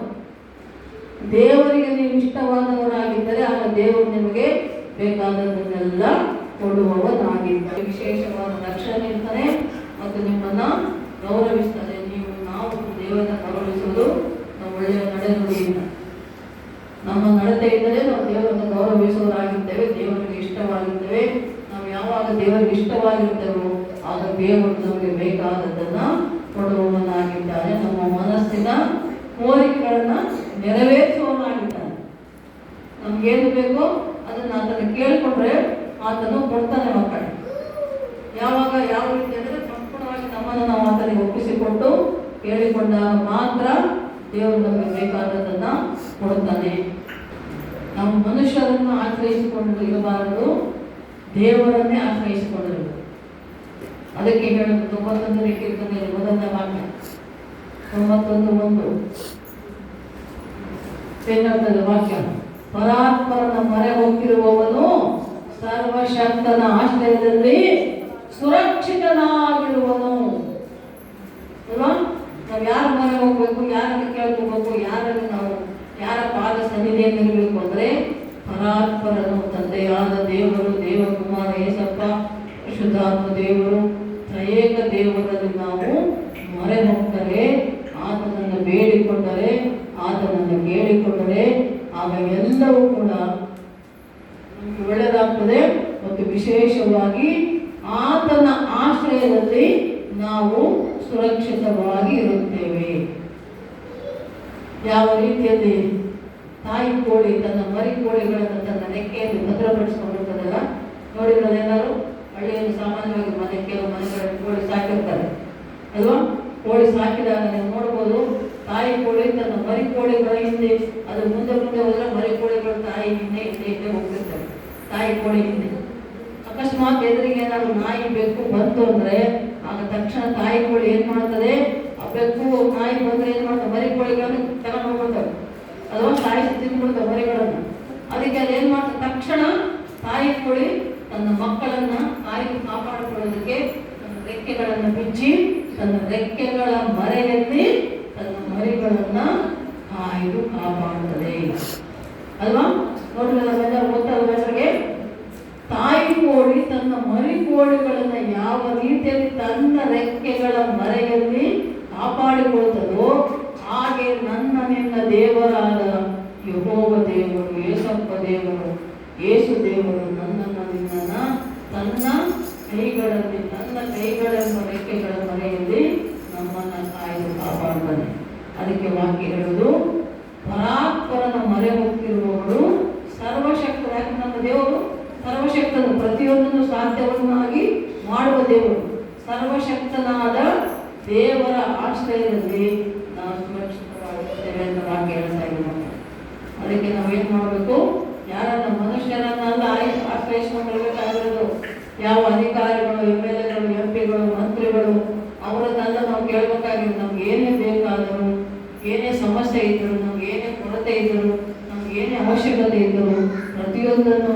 ದೇವರಿಗೆ ನೀವು ಇಷ್ಟವಾದವರಾಗಿದ್ದರೆ ಆಗ ದೇವರು ನಿಮಗೆ ಬೇಕಾದದ್ದನ್ನೆಲ್ಲ ಕೊಡುವವನಾಗಿದ್ದಾರೆ. ವಿಶೇಷವಾದ ರಕ್ಷಣೆ ಇರ್ತಾನೆ ಮತ್ತು ನಿಮ್ಮನ್ನು ಗೌರವಿಸ್ತಾನೆ. ನಾವು ದೇವರನ್ನು ಗೌರವಿಸುವುದು ನಾವು ಒಳ್ಳೆಯ ನಡೆನುಡಿಯಿಂದ, ನಮ್ಮ ನಡತೆ ಇದ್ದರೆ ನಾವು ದೇವರನ್ನು ಗೌರವಿಸುವವರಾಗಿದ್ದೇವೆ, ದೇವರಿಗೆ ಇಷ್ಟವಾಗಿರ್ತೇವೆ. ನಾವು ಯಾವಾಗ ದೇವರಿಗೆ ಇಷ್ಟವಾಗಿರ್ತೇವೋ ಆಗ ದೇವರು ನಮಗೆ ಬೇಕಾದದ್ದನ್ನು ಕೊಡುವವನಾಗಿದ್ದಾನೆ. ನಮ್ಮ ಮನಸ್ಸಿನ ಕೋರಿಕೆಗಳನ್ನು ನೆರವೇರಿಸುವವನಾಗಿದ್ದಾನೆ. ನಮಗೇನು ಬೇಕೋ ಅದನ್ನು ಆತನ ಕೇಳಿಕೊಂಡ್ರೆ ಆತನು ಕೊಡ್ತಾನೆ. ಮಕ್ಕಳು ಯಾವಾಗ ಯಾವ ರೀತಿ ಅಂದರೆ ಸಂಪೂರ್ಣವಾಗಿ ನಮ್ಮನ್ನು ನಾವು ಆತನಿಗೆ ಒಪ್ಪಿಸಿಕೊಟ್ಟು ಕೇಳಿಕೊಂಡಾಗ ಮಾತ್ರ ದೇವರು ನಮಗೆ ಬೇಕಾದದ್ದನ್ನು ಕೊಡ್ತಾನೆ. ನಾವು ಮನುಷ್ಯರನ್ನು ಆಶ್ರಯಿಸಿಕೊಂಡು ಇರಬಾರದು, ದೇವರನ್ನೇ ಆಶ್ರಯಿಸಿಕೊಂಡಿರಬೇಕು. ಅದಕ್ಕೆ ಹೇಳೋದು 91ನೇ ಕೀರ್ತನೆಯಲ್ಲಿ 1ನೇ ವಾಕ್ಯ 91:1 ಏನಂತದೆ ವಾಕ್ಯ? ಪರಾತ್ಪರನ ಮೊರೆ ಹೋಗಿರುವವನು ಸರ್ವಶಕ್ತನ ಆಶ್ರಯದಲ್ಲಿ ಸುರಕ್ಷಿತನಾಗಿರುವನು. ಅಲ್ವಾ? ನಾವು ಯಾರ ಮೊರೆ ಹೋಗ್ಬೇಕು, ಯಾರನ್ನು ಕೇಳ್ಕೋಬೇಕು, ಯಾರ ಪಾದ ಸನ್ನಿಧಿಯಲ್ಲಿರಬೇಕು ಅಂದರೆ ಪರಾತ್ಪರನು, ತಂದೆಯಾದ ದೇವರು, ದೇವಕುಮಾರ ಯೇಸಪ್ಪ, ಶುದ್ಧಾತ್ಮ ದೇವರು, ತ್ರಯೇಕ ದೇವರಲ್ಲಿ ನಾವು ಮೊರೆ ಹೋಗ್ತಾರೆ, ಆತನನ್ನು ಬೇಡಿಕೊಂಡರೆ, ಆತನನ್ನು ಕೇಳಿಕೊಂಡರೆ ಆಗ ಎಲ್ಲವೂ ಕೂಡ ನಮಗೆ ಒಳ್ಳೆಯದಾಗ್ತದೆ. ಮತ್ತು ವಿಶೇಷವಾಗಿ ಆತನ ಆಶ್ರಯದಲ್ಲಿ ನಾವು ಸುರಕ್ಷಿತವಾಗಿ ಇರುತ್ತೇವೆ. ಯಾವ ರೀತಿಯಲ್ಲಿ ತಾಯಿ ಕೋಳಿ ತನ್ನ ಮರಿ ಕೋಳಿಗಳನ್ನು ತನ್ನ ನೆಕ್ಕೆಯಲ್ಲಿ ಭದ್ರಪಡಿಸಿಕೊಂಡಿರ್ತದಲ್ಲ, ನೋಡಿರೋದೇನಾದ್ರು? ಹಳ್ಳಿಯಲ್ಲಿ ಸಾಮಾನ್ಯವಾಗಿ ಕೆಲವು ಮನೆಗಳಲ್ಲಿ ಕೋಳಿ ಸಾಕಿರ್ತಾರೆ ಅಲ್ವಾ? ಕೋಳಿ ಸಾಕಿದಾಗ ನೀವು ನೋಡ್ಬೋದು, ತಾಯಿ ಕೋಳಿ ತನ್ನ ಮರಿ ಕೋಳಿಗಳ ಹಿಂದೆ, ಅದು ಮುಂದೆ ಹೋದರೆ ಮರಿ ಕೋಳಿಗಳು ತಾಯಿ ಹಿಂದೆ ಹೋಗ್ತಿರ್ತಾರೆ. ತಾಯಿ ಕೋಳಿ ಹಿಂದೆ ಅಕಸ್ಮಾತ್ ಎದುರಿಗೆ ಏನಾದ್ರು ನಾಯಿ ಬೆಕ್ಕು ಬಂತು ಅಂದರೆ ಆಗ ತಕ್ಷಣ ತಾಯಿ ಕೋಳಿ ಏನು ಮಾಡ್ತದೆ? ಆ ಬೆಕ್ಕು ನಾಯಿ ಬಂದರೆ ಏನು ಮಾಡ್ತಾರೆ? ಮರಿ ಕೋಳಿಗಳನ್ನು ತಗೊಂಡು ಹೋಗ್ಬಿಡ್ತಾರೆ, ಅಥವಾ ಸಾಯಿಸಿ ತಿಂದ್ಬಿಡ್ತಾರೆ ಮರಿಗಳನ್ನು. ಅದಕ್ಕೆ ಅದೇನು ಮಾಡ್ತಾರೆ? ತಕ್ಷಣ ತಾಯಿ ಕೋಳಿ ತನ್ನ ಮಕ್ಕಳನ್ನು, ತಾಯಿ ರೆಕ್ಕೆಗಳನ್ನು ಬಿಚ್ಚಿ ತನ್ನ ರೆಕ್ಕೆಗಳ ಮರೆಯಲ್ಲಿ ತನ್ನ ಮರಿಗಳನ್ನ ಕಾಯ್ದು ಕಾಪಾಡುತ್ತದೆ ಅಲ್ವಾ? ನೋಡ್ರಿ, ನಾವೆಲ್ಲ ಓದ್ತಾ ಹೆಸರಿಗೆ ತಾಯಿ ಕೋಳಿ ತನ್ನ ಮರಿ ಕೋಳಿಗಳನ್ನ ಯಾವ ರೀತಿಯಲ್ಲಿ ತನ್ನ ರೆಕ್ಕೆಗಳ ಮರೆಯಲ್ಲಿ ಕಾಪಾಡಿಕೊಳ್ತದೋ ಹಾಗೆ ನಿನ್ನ ದೇವರಾದ ಯೆಹೋವ ದೇವರು, ಯೇಸಪ್ಪ ದೇವರು, ಯೇಸು ದೇವರು ನನ್ನನ್ನು ನಿನ್ನನ್ನ ತನ್ನ ಕೈಗಳೆಂಬ ರೆಕ್ಕೆಗಳ ಮರೆಯಲ್ಲಿ ನಮ್ಮನ್ನ ಕಾಯ್ದು ಕಾಪಾಡ್ತಾನೆ. ಅದಕ್ಕೆ ವಾಕ್ಯ ಹೇಳುವುದು, ಪರಾತ್ಪರನ ಮೊರೆ ಹೊಕ್ಕಿರುವವಳು ಸರ್ವಶಕ್ತ. ಯಾಕೆ ನಮ್ಮ ದೇವರು ಸರ್ವಶಕ್ತನು, ಪ್ರತಿಯೊಂದನ್ನು ಸಾಧ್ಯವನ್ನಾಗಿ ಮಾಡುವ ದೇವರು. ಸರ್ವಶಕ್ತನಾದ ದೇವರ ಆಶ್ರಯದಲ್ಲಿ ನಾವು ಸುರಕ್ಷಿತವಾಗಿರ್ತೇವೆ ಅಂತ ವಾಕ್ಯ ಹೇಳ್ತಾ ಇದ್ದೀವಿ. ಅದಕ್ಕೆ ನಾವೇನು ಮಾಡಬೇಕು? ಯಾರನ್ನ ಮನುಷ್ಯರನ್ನೆಲ್ಲ ಆಶ್ರಯಿಸ್ಕೊಂಡಿರ್ಬೇಕಾಗಿರೋದು. ಯಾವ ಅಧಿಕಾರಿಗಳು, MLAಗಳು, MP ಗಳು, ಮಂತ್ರಿಗಳು ಅವರನ್ನೆಲ್ಲ ನಾವು ಕೇಳಬೇಕಾಗಿರೋದು. ನಮ್ಗೆ ಏನೇ ಬೇಕಾದರೂ, ಏನೇ ಸಮಸ್ಯೆ ಇದ್ದರು, ನಮ್ಗೆ ಏನೇ ಕೊರತೆ ಇದ್ದರು, ನಮ್ಗೆ ಏನೇ ಅವಶ್ಯಕತೆ ಇದ್ದರು, ಪ್ರತಿಯೊಂದನ್ನು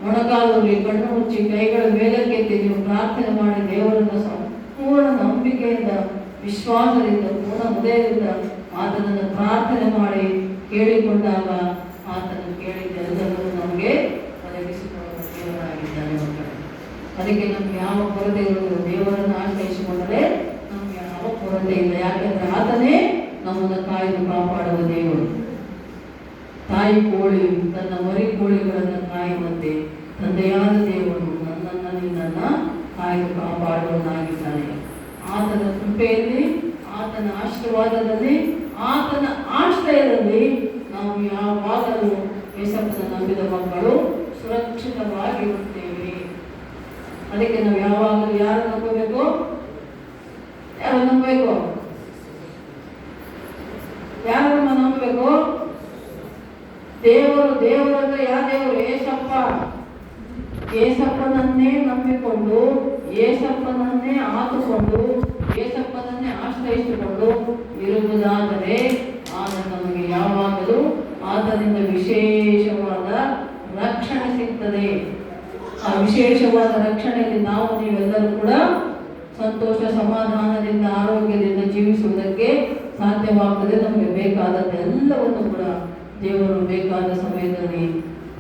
ಮೊಣಕಾಲಲ್ಲಿ ಕಣ್ಣು ಮುಚ್ಚಿ ಕೈಗಳ ಮೇಲಕ್ಕೆತ್ತಿ ನೀವು ಪ್ರಾರ್ಥನೆ ಮಾಡಿ ದೇವರನ್ನು ಸಂಪೂರ್ಣ ನಂಬಿಕೆಯಿಂದ, ವಿಶ್ವಾಸದಿಂದ, ಪೂರ್ಣ ಹೃದಯದಿಂದ ಆತನನ್ನು ಪ್ರಾರ್ಥನೆ ಮಾಡಿ ಕೇಳಿಕೊಂಡಾಗ ಆತನು ಕೇಳಿದ್ದೆಲ್ಲರೂ ನಮಗೆ ಒದಗಿಸಿಕೊಳ್ಳುವ ದೇವರಾಗಿದ್ದಾನೆ ಮಕ್ಕಳೇ. ಅದಕ್ಕೆ ನಮ್ಗೆ ಯಾವ ಕೊರತೆ ಇರುವುದು, ದೇವರನ್ನು ಆಶ್ರಯಿಸಿಕೊಂಡರೆ ನಮ್ಗೆ ಯಾವ ಕೊರತೆ ಇಲ್ಲ. ಯಾಕೆಂದ್ರೆ ಆತನೇ ನಮ್ಮನ್ನು ಕಾಯ್ದು ಕಾಪಾಡುವ ದೇವರು. ತಾಯಿ ಕೋಳಿ ತನ್ನ ಮರಿ ಕೋಳಿಗಳನ್ನು ಕಾಯುವಂತೆ ತಂದೆಯಾದ ದೇವರು ನನ್ನನ್ನು ನಿನ್ನನ್ನ ಕಾಯ್ದು ಕಾಪಾಡುವನಾಗಿದ್ದಾನೆ. ಆತನ ಕೃಪೆಯಲ್ಲಿ, ಆತನ ಆಶೀರ್ವಾದದಲ್ಲಿ, ಆತನ ಆಶ್ರಯದಲ್ಲಿ ನಾವು ಯಾವಾಗಲೂ ಯೇಸಪ್ಪನ ನಂಬಿದ ಮಕ್ಕಳು ಸುರಕ್ಷಿತವಾಗಿರುತ್ತೇವೆ. ಅದಕ್ಕೆ ನಾವು ಯಾವಾಗಲೂ ಯಾರು ನಂಬಬೇಕು? ಯಾರನ್ನು ನಂಬಬೇಕು? ದೇವರಂದ್ರೆ ಯಾವ ದೇವರು? ಏಸಪ್ಪನನ್ನೇ ನಂಬಿಕೊಂಡು, ಏಸಪ್ಪನನ್ನೇ ಆತುಕೊಂಡು, ಏಸಪ್ಪನನ್ನೇ ಆಶ್ರಯಿಸಿಕೊಂಡು ಇರುವುದಾದರೆ ಆಗ ನಮಗೆ ಯಾವಾಗಲೂ ಆತನಿಂದ ವಿಶೇಷವಾದ ರಕ್ಷಣೆ ಸಿಗ್ತದೆ. ಆ ವಿಶೇಷವಾದ ರಕ್ಷಣೆಯಲ್ಲಿ ನಾವು ನೀವೆಲ್ಲರೂ ಕೂಡ ಸಂತೋಷ, ಸಮಾಧಾನದಿಂದ, ಆರೋಗ್ಯದಿಂದ ಜೀವಿಸುವುದಕ್ಕೆ ಸಾಧ್ಯವಾಗ್ತದೆ. ನಮಗೆ ಬೇಕಾದದ್ದೆಲ್ಲವನ್ನು ಕೂಡ ದೇವರು ಬೇಕಾದ ಸಮಯದಲ್ಲಿ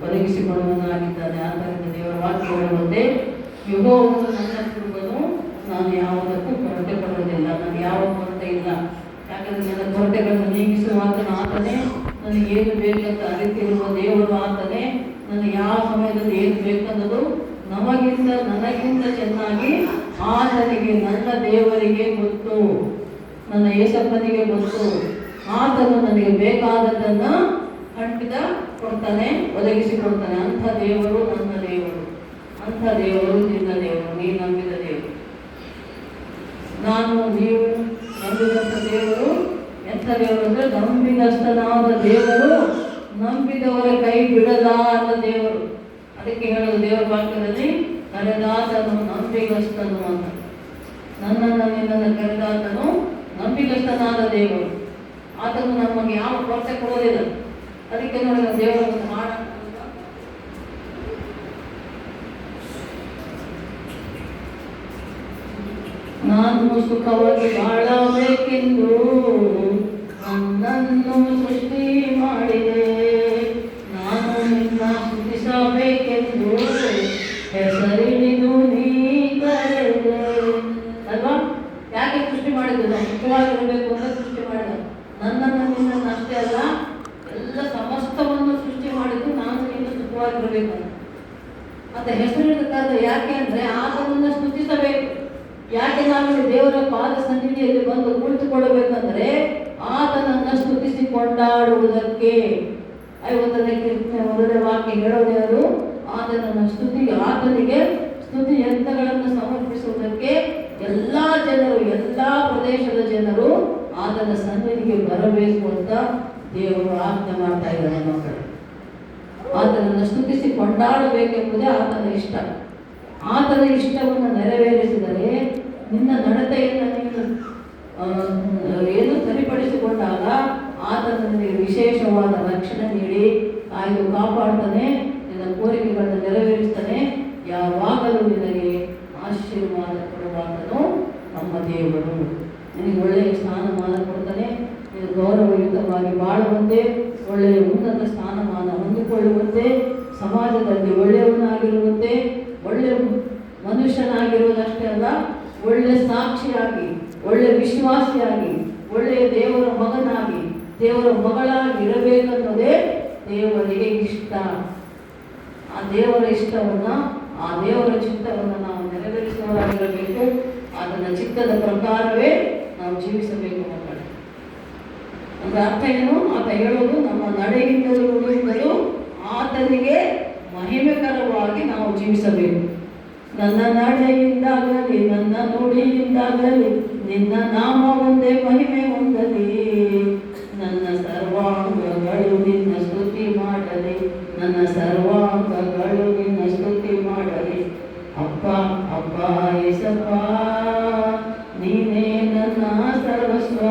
ಒದಗಿಸಿಕೊಳ್ಳುವನಾಗಿದ್ದಾನೆ. ಆದ್ದರಿಂದ ದೇವರ ವಾಕ್ಯ ಹೇಳುವಂತೆ, ಯೆಹೋವನು ನನ್ನ ಕುರುಬನು, ನಾನು ಯಾವುದಕ್ಕೂ ಕೊರತೆ ಪಡುವುದಿಲ್ಲ. ನನಗೆ ಯಾವ ಕೊರತೆ ಇಲ್ಲ. ಯಾಕಂದರೆ ನನ್ನ ಕೊರತೆಗಳನ್ನು ನೀಗಿಸುವಾಗ ಆತನೇ, ನನಗೆ ಏನು ಬೇಕಂತ ಅರಿತಿರುವ ದೇವರು ಆತನೇ. ನನಗೆ ಯಾವ ಸಮಯದಲ್ಲಿ ಏನು ಬೇಕನ್ನೋದು ನನಗಿಂತ ಚೆನ್ನಾಗಿ ಆತನಿಗೆ, ನನ್ನ ದೇವರಿಗೆ ಗೊತ್ತು, ನನ್ನ ಯೇಸಪ್ಪನಿಗೆ ಗೊತ್ತು. ಆತನು ನನಗೆ ಬೇಕಾದದ್ದನ್ನು ಖಂಡಿತ ಕೊಡ್ತಾನೆ, ಒದಗಿಸಿಕೊಡ್ತಾನೆ. ಅಂಥ ದೇವರು ನನ್ನ ದೇವರು, ಅಂಥ ದೇವರು ನಿನ್ನ ದೇವರು, ನೀ ನಂಬಿದ ದೇವರು. ನೀವು ನಂಬಿದಂಥ ದೇವರು ಎಂಥ ದೇವರು ಅಂದರೆ, ನಂಬಿದಷ್ಟನಾದ ದೇವರು, ನಂಬಿದವರ ಕೈ ಬಿಡದ ಅನ್ನೋ ದೇವರು. ಅದಕ್ಕೆ ಹೇಳೋದು ದೇವರ ವಾಕ್ಯದಲ್ಲಿ, ಕರೆದಾತನು ನಂಬಿಗಸ್ತನು ಅಂತ. ನನ್ನನ್ನು ನಿನ್ನನ್ನು ಕರೆದಾತನು ನಂಬಿಗಸ್ತನಾದ ದೇವರು. ಆತನು ನಮಗೆ ಯಾವ ಕೊರತೆ ಕೊಡೋದಿಲ್ಲ. ಅದಕ್ಕೆ ನೋಡಿ ದೇವರನ್ನು ಮಾಡ ನಾನು ಸುಖವಾಗಿ ಬಾಳಬೇಕೆಂದು ನನ್ನನ್ನು ಸೃಷ್ಟಿ ಮಾಡಿದೆ, ನಾನು ನಿನ್ನ ಸ್ತುತಿಸಬೇಕೆಂದು ಹೆಸರಿನಿದು ನೀ ಕರೆದೆ. ಅಲ್ವಾ? ಯಾಕೆ ಸೃಷ್ಟಿ ಮಾಡಿದ್ದು? ನಾವು ಸುಖವಾಗಿರಬೇಕು ಅಂತ ಸೃಷ್ಟಿ ಮಾಡಿದ. ನನ್ನನ್ನು ನಿನ್ನನ್ನು ಅಷ್ಟೇ ಅಲ್ಲ, ಎಲ್ಲ ಸಮಸ್ತವನ್ನು ಸೃಷ್ಟಿ ಮಾಡಿದ್ದು ನಾನು ನಿನ್ನ ಸುಖವಾಗಿರಬೇಕು ಅಂತ ಹೆಸರಿನ ಕಾರಣ. ಯಾಕೆ ಅಂದರೆ ಆತನನ್ನು ಸ್ತುತಿಸಬೇಕು. ಯಾಕೆ ನಾವು ದೇವರ ಪಾದ ಸನ್ನಿಧಿಯಲ್ಲಿ ಬಂದು ಕುಳಿತುಕೊಳ್ಳಬೇಕಂದ್ರೆ ಆತನನ್ನು ಸ್ತುತಿಸಿ ಕೊಂಡಾಡುವುದಕ್ಕೆ. 50ನೇ ಕೀರ್ತನೆ 1ನೇ ವಾಕ್ಯ ಹೇಳೋದೇ ಅದು. ಆತನಿಗೆ ಸ್ತುತಿ ಯಂತ್ರಗಳನ್ನು ಸಮರ್ಪಿಸುವುದಕ್ಕೆ ಎಲ್ಲ ಜನರು, ಎಲ್ಲ ಪ್ರದೇಶದ ಜನರು ಆತನ ಸನ್ನಿಧಿಗೆ ಬರಬೇಕು ಅಂತ ದೇವರು ಆಜ್ಞೆ ಮಾಡ್ತಾ ಇದ್ದಾನೆ ಮಕ್ಕಳು. ಆತನನ್ನು ಸ್ತುತಿಸಿ ಕೊಂಡಾಡಬೇಕೆಂಬುದೇ ಆತನ ಇಷ್ಟ. ಆತನ ಇಷ್ಟವನ್ನು ನೆರವೇರಿಸಿದರೆ ನಿನ್ನ ನಡತೆಯನ್ನು ನೀನು ಏನು ಸರಿಪಡಿಸಿಕೊಂಡಾಗ ಆತನ ನಿನಗೆ ವಿಶೇಷವಾದ ರಕ್ಷಣೆ ನೀಡಿ ಕಾಯ್ದು ಕಾಪಾಡ್ತಾನೆ, ನಿನ್ನ ಕೋರಿಕೆಗಳನ್ನು ನೆರವೇರಿಸ್ತಾನೆ, ಯಾವಾಗಲೂ ನಿನಗೆ ಆಶೀರ್ವಾದ ಕೊಡುವ ಆತನು ನಮ್ಮ ದೇವರು. ನಿನಗೆ ಒಳ್ಳೆಯ ಸ್ಥಾನಮಾನ ಕೊಡ್ತಾನೆ. ನೀನು ಗೌರವಯುತವಾಗಿ ಬಾಳುವಂತೆ, ಒಳ್ಳೆಯ ಉನ್ನತ ಸ್ಥಾನಮಾನ ಹೊಂದಿಕೊಳ್ಳುವಂತೆ, ಸಮಾಜದಲ್ಲಿ ಒಳ್ಳೆಯವನಾಗಿರುವಂತೆ, ಒಳ್ಳೆಯ ಮನುಷ್ಯನಾಗಿರುವುದಷ್ಟೇ ಅಲ್ಲ, ಒಳ್ಳೆಯ ಸಾಕ್ಷಿಯಾಗಿ, ಒಳ್ಳೆಯ ವಿಶ್ವಾಸಿಯಾಗಿ, ಒಳ್ಳೆಯ ದೇವರ ಮಗನಾಗಿ, ದೇವರ ಮಗಳಾಗಿ ಇರಬೇಕನ್ನೋದೇ ದೇವರಿಗೆ ಇಷ್ಟ. ಆ ದೇವರ ಇಷ್ಟವನ್ನು, ಆ ದೇವರ ಚಿತ್ತವನ್ನು ನಾವು ನೆರವೇರಿಸುವವರಾಗಿರಬೇಕು. ಅದನ್ನ ಚಿತ್ತದ ಪ್ರಕಾರವೇ ನಾವು ಜೀವಿಸಬೇಕು ಮಕ್ಕಳೇ. ಅದರ ಅರ್ಥ ಏನು? ಆತ ಹೇಳೋದು, ನಮ್ಮ ನಡೆಯಿಂದಲೂ ನುಡಿಯಿಂದಲೂ ಆತನಿಗೆ ಮಹಿಮೆಕರವಾಗಿ ನಾವು ಜೀವಿಸಬೇಕು. ನನ್ನ ನಡೆಯಿಂದಾಗಲಿ ನನ್ನ ನುಡಿಯಿಂದಾಗಲಿ ನಿನ್ನ ನಾಮ ಒಂದೇ ಮಹಿಮೆ ಹೊಂದಲಿ. ನನ್ನ ಸರ್ವಾಂಗಗಳು ನಿನ್ನ ಸ್ತುತಿ ಮಾಡಲಿ, ನನ್ನ ಸರ್ವಾಂಗಗಳು ನಿನ್ನ ಸ್ತುತಿ ಮಾಡಲಿ. ಅಪ್ಪ ಅಪ್ಪ ಏಸಪ್ಪ, ನೀನೇ ನನ್ನ ಸರ್ವಸ್ವ,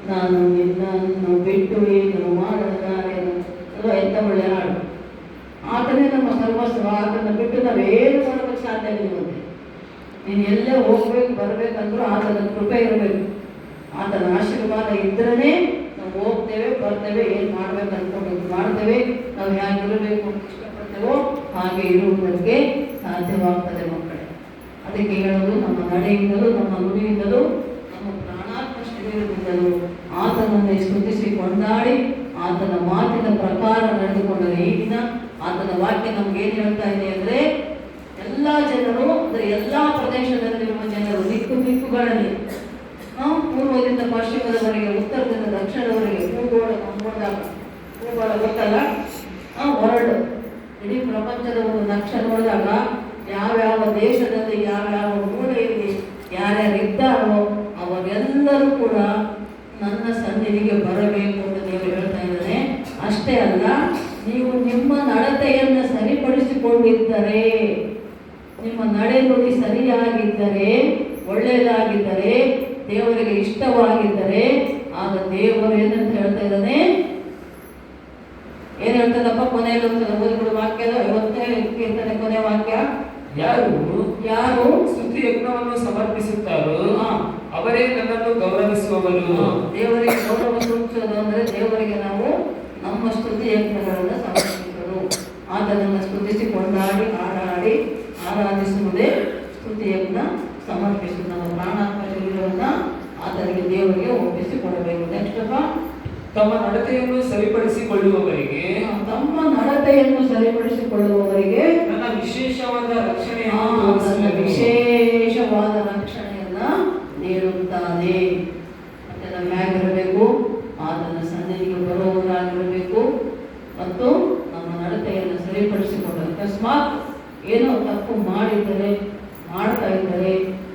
ನಾನು ನಿನ್ನನ್ನು ಬಿಟ್ಟು ಏನು ಮಾಡಲಾರೆನು. ಅದು ಎಂತ ಒಳ್ಳೆಯ ಹಾಡು. ಆತನೇ ನಮ್ಮ ಸರ್ವಸ್ವ. ಆತನ ಬಿಟ್ಟು ನಾವೇನು ಮಾಡೋದಕ್ಕೆ ಸಾಧ್ಯ ಇಲ್ಲ. ನೀನು ಎಲ್ಲೇ ಹೋಗ್ಬೇಕು ಬರಬೇಕಂದ್ರೂ ಆತನ ಕೃಪೆ ಇರಬೇಕು. ಆತನ ಆಶೀರ್ವಾದ ಇದ್ರೇ ನಾವು ಹೋಗ್ತೇವೆ, ಬರ್ತೇವೆ, ಏನು ಮಾಡ್ಬೇಕು ಅಂದ್ಕೊಂಡು ಮಾಡ್ತೇವೆ. ನಾವು ಹೇಗಿರಬೇಕು ಅಂತ ಇಷ್ಟಪಡ್ತೇವೋ ಹಾಗೆ ಇರುವುದಕ್ಕೆ ಸಾಧ್ಯವಾಗ್ತದೆ ಮಕ್ಕಳೇ. ಅದಕ್ಕೆ ಹೇಳೋದು, ನಮ್ಮ ನಡೆಯಿಂದಲೂ ನಮ್ಮ ನುಡಿಯಿಂದಲೂ ನಮ್ಮ ಪ್ರಾಣಾತ್ಮ ಶರೀರದಿಂದಲೂ ಆತನನ್ನೇ ಸ್ತುತಿಸಿ ಕೊಂಡಾಡಿ ಆತನ ಮಾತಿನ ಪ್ರಕಾರ ನಡೆದುಕೊಂಡರೆ ಈ ದಿನ ಆತನ ವಾಕ್ಯ ನಮ್ಗೆ ಏನು ಹೇಳ್ತಾ ಇದೆ ಅಂದರೆ, ಎಲ್ಲ ಜನರು ಅಂದರೆ ಎಲ್ಲ ಪ್ರದೇಶದಲ್ಲಿರುವ ಜನರು ದಿಕ್ಕುಗಳಲ್ಲಿ, ಪೂರ್ವದಿಂದ ಪಶ್ಚಿಮದವರೆಗೆ, ಉತ್ತರದಿಂದ ದಕ್ಷಿಣದವರೆಗೆ, ಭೂಗೋಳ ಗೊತ್ತಲ್ಲ, ವರ್ಲ್ಡ್ ಇಡೀ ಪ್ರಪಂಚದ ಒಂದು ನಕ್ಷೆ ನೋಡಿದಾಗ ಯಾವ್ಯಾವ ದೇಶದಲ್ಲಿ ಯಾವ್ಯಾವ ಮೂಲೆಯಲ್ಲಿ ಯಾರ್ಯಾರು ಇದ್ದಾರೋ ಅವರೆಲ್ಲರೂ ಕೂಡ ನನ್ನ ಸನ್ನಿಧಿಗೆ ಬರಬೇಕು ಅಂತ ದೇವರು ಹೇಳ್ತಾ ಇದ್ದಾನೆ. ಅಷ್ಟೇ ಅಲ್ಲ, ನೀವು ನಿಮ್ಮ ನಡತೆಯನ್ನು ಸರಿಪಡಿಸಿಕೊಂಡಿದ್ದರೆ, ನಿಮ್ಮ ನಡೆ ನುಡಿ ಸರಿಯಾಗಿದ್ದರೆ, ಒಳ್ಳೆಯದಾಗಿದ್ದರೆ, ದೇವರಿಗೆ ಇಷ್ಟವಾಗಿದ್ದರೆ, ಆಗ ದೇವರು ಏನಂತ ಹೇಳ್ತಾ ಇದ್ದಾನೆ, ಏನ್ ಹೇಳ್ತದಪ್ಪ ಕೊನೆಯಲ್ಲಿ ಓದಿಬಿಡು ವಾಕ್ಯದ 50ನೇ ಕೀರ್ತನೆ ಕೊನೆ ವಾಕ್ಯ. ಯಾರು ಸ್ತುತಿ ಯಜ್ಞವನ್ನು ಸಮರ್ಪಿಸುತ್ತಾರೋ ಅವರೇ ನನ್ನನ್ನು ಗೌರವಿಸುವವರು. ದೇವರಿಗೆ ಗೌರವ ಸೂಚಿಸೋದು ಅಂದರೆ ದೇವರಿಗೆ ನಾವು ನಮ್ಮ ಸ್ತುತಿ ಯಜ್ಞಗಳನ್ನು ಸಮರ್ಪಿಸೋದು. ಆತನನ್ನು ಸ್ತುತಿಸಿ ಕೊಂಡಾಡಿ ಹಾಡಾಡಿ ಆರಾಧಿಸುವುದೇ ಸ್ತುತಿ ಯಜ್ಞ ಸಮರ್ಪಿಸುವುದು. ನಮ್ಮ ಪ್ರಾಣಾತ್ಮ ಶರೀರವನ್ನು ಆತನಿಗೆ ದೇವರಿಗೆ ಒಪ್ಪಿಸಿಕೊಡಬೇಕು. ನೆಕ್ಸ್ಟ್ ತಮ್ಮ ನಡತೆಯನ್ನು ಸರಿಪಡಿಸಿಕೊಳ್ಳುವವರಿಗೆ ನನ್ನ ವಿಶೇಷವಾದ ರಕ್ಷಣೆಯನ್ನ ನೀಡುತ್ತಾನೆ. ಮತ್ತೆ ನಾವು ಹೇಗಿರಬೇಕು? ಆತನ ಸನ್ನಿಧಿಗೆ ಬರುವವರಾಗಿರಬೇಕು ಮತ್ತು ನಮ್ಮ ನಡತೆಯನ್ನು ಸರಿಪಡಿಸಿಕೊಂಡು, ಅಕಸ್ಮಾತ್ ಏನೋ ತಪ್ಪು ಮಾಡಿದ್ದರೆ, ಮಾಡ್ತಾ ಇದ್ದರೆ,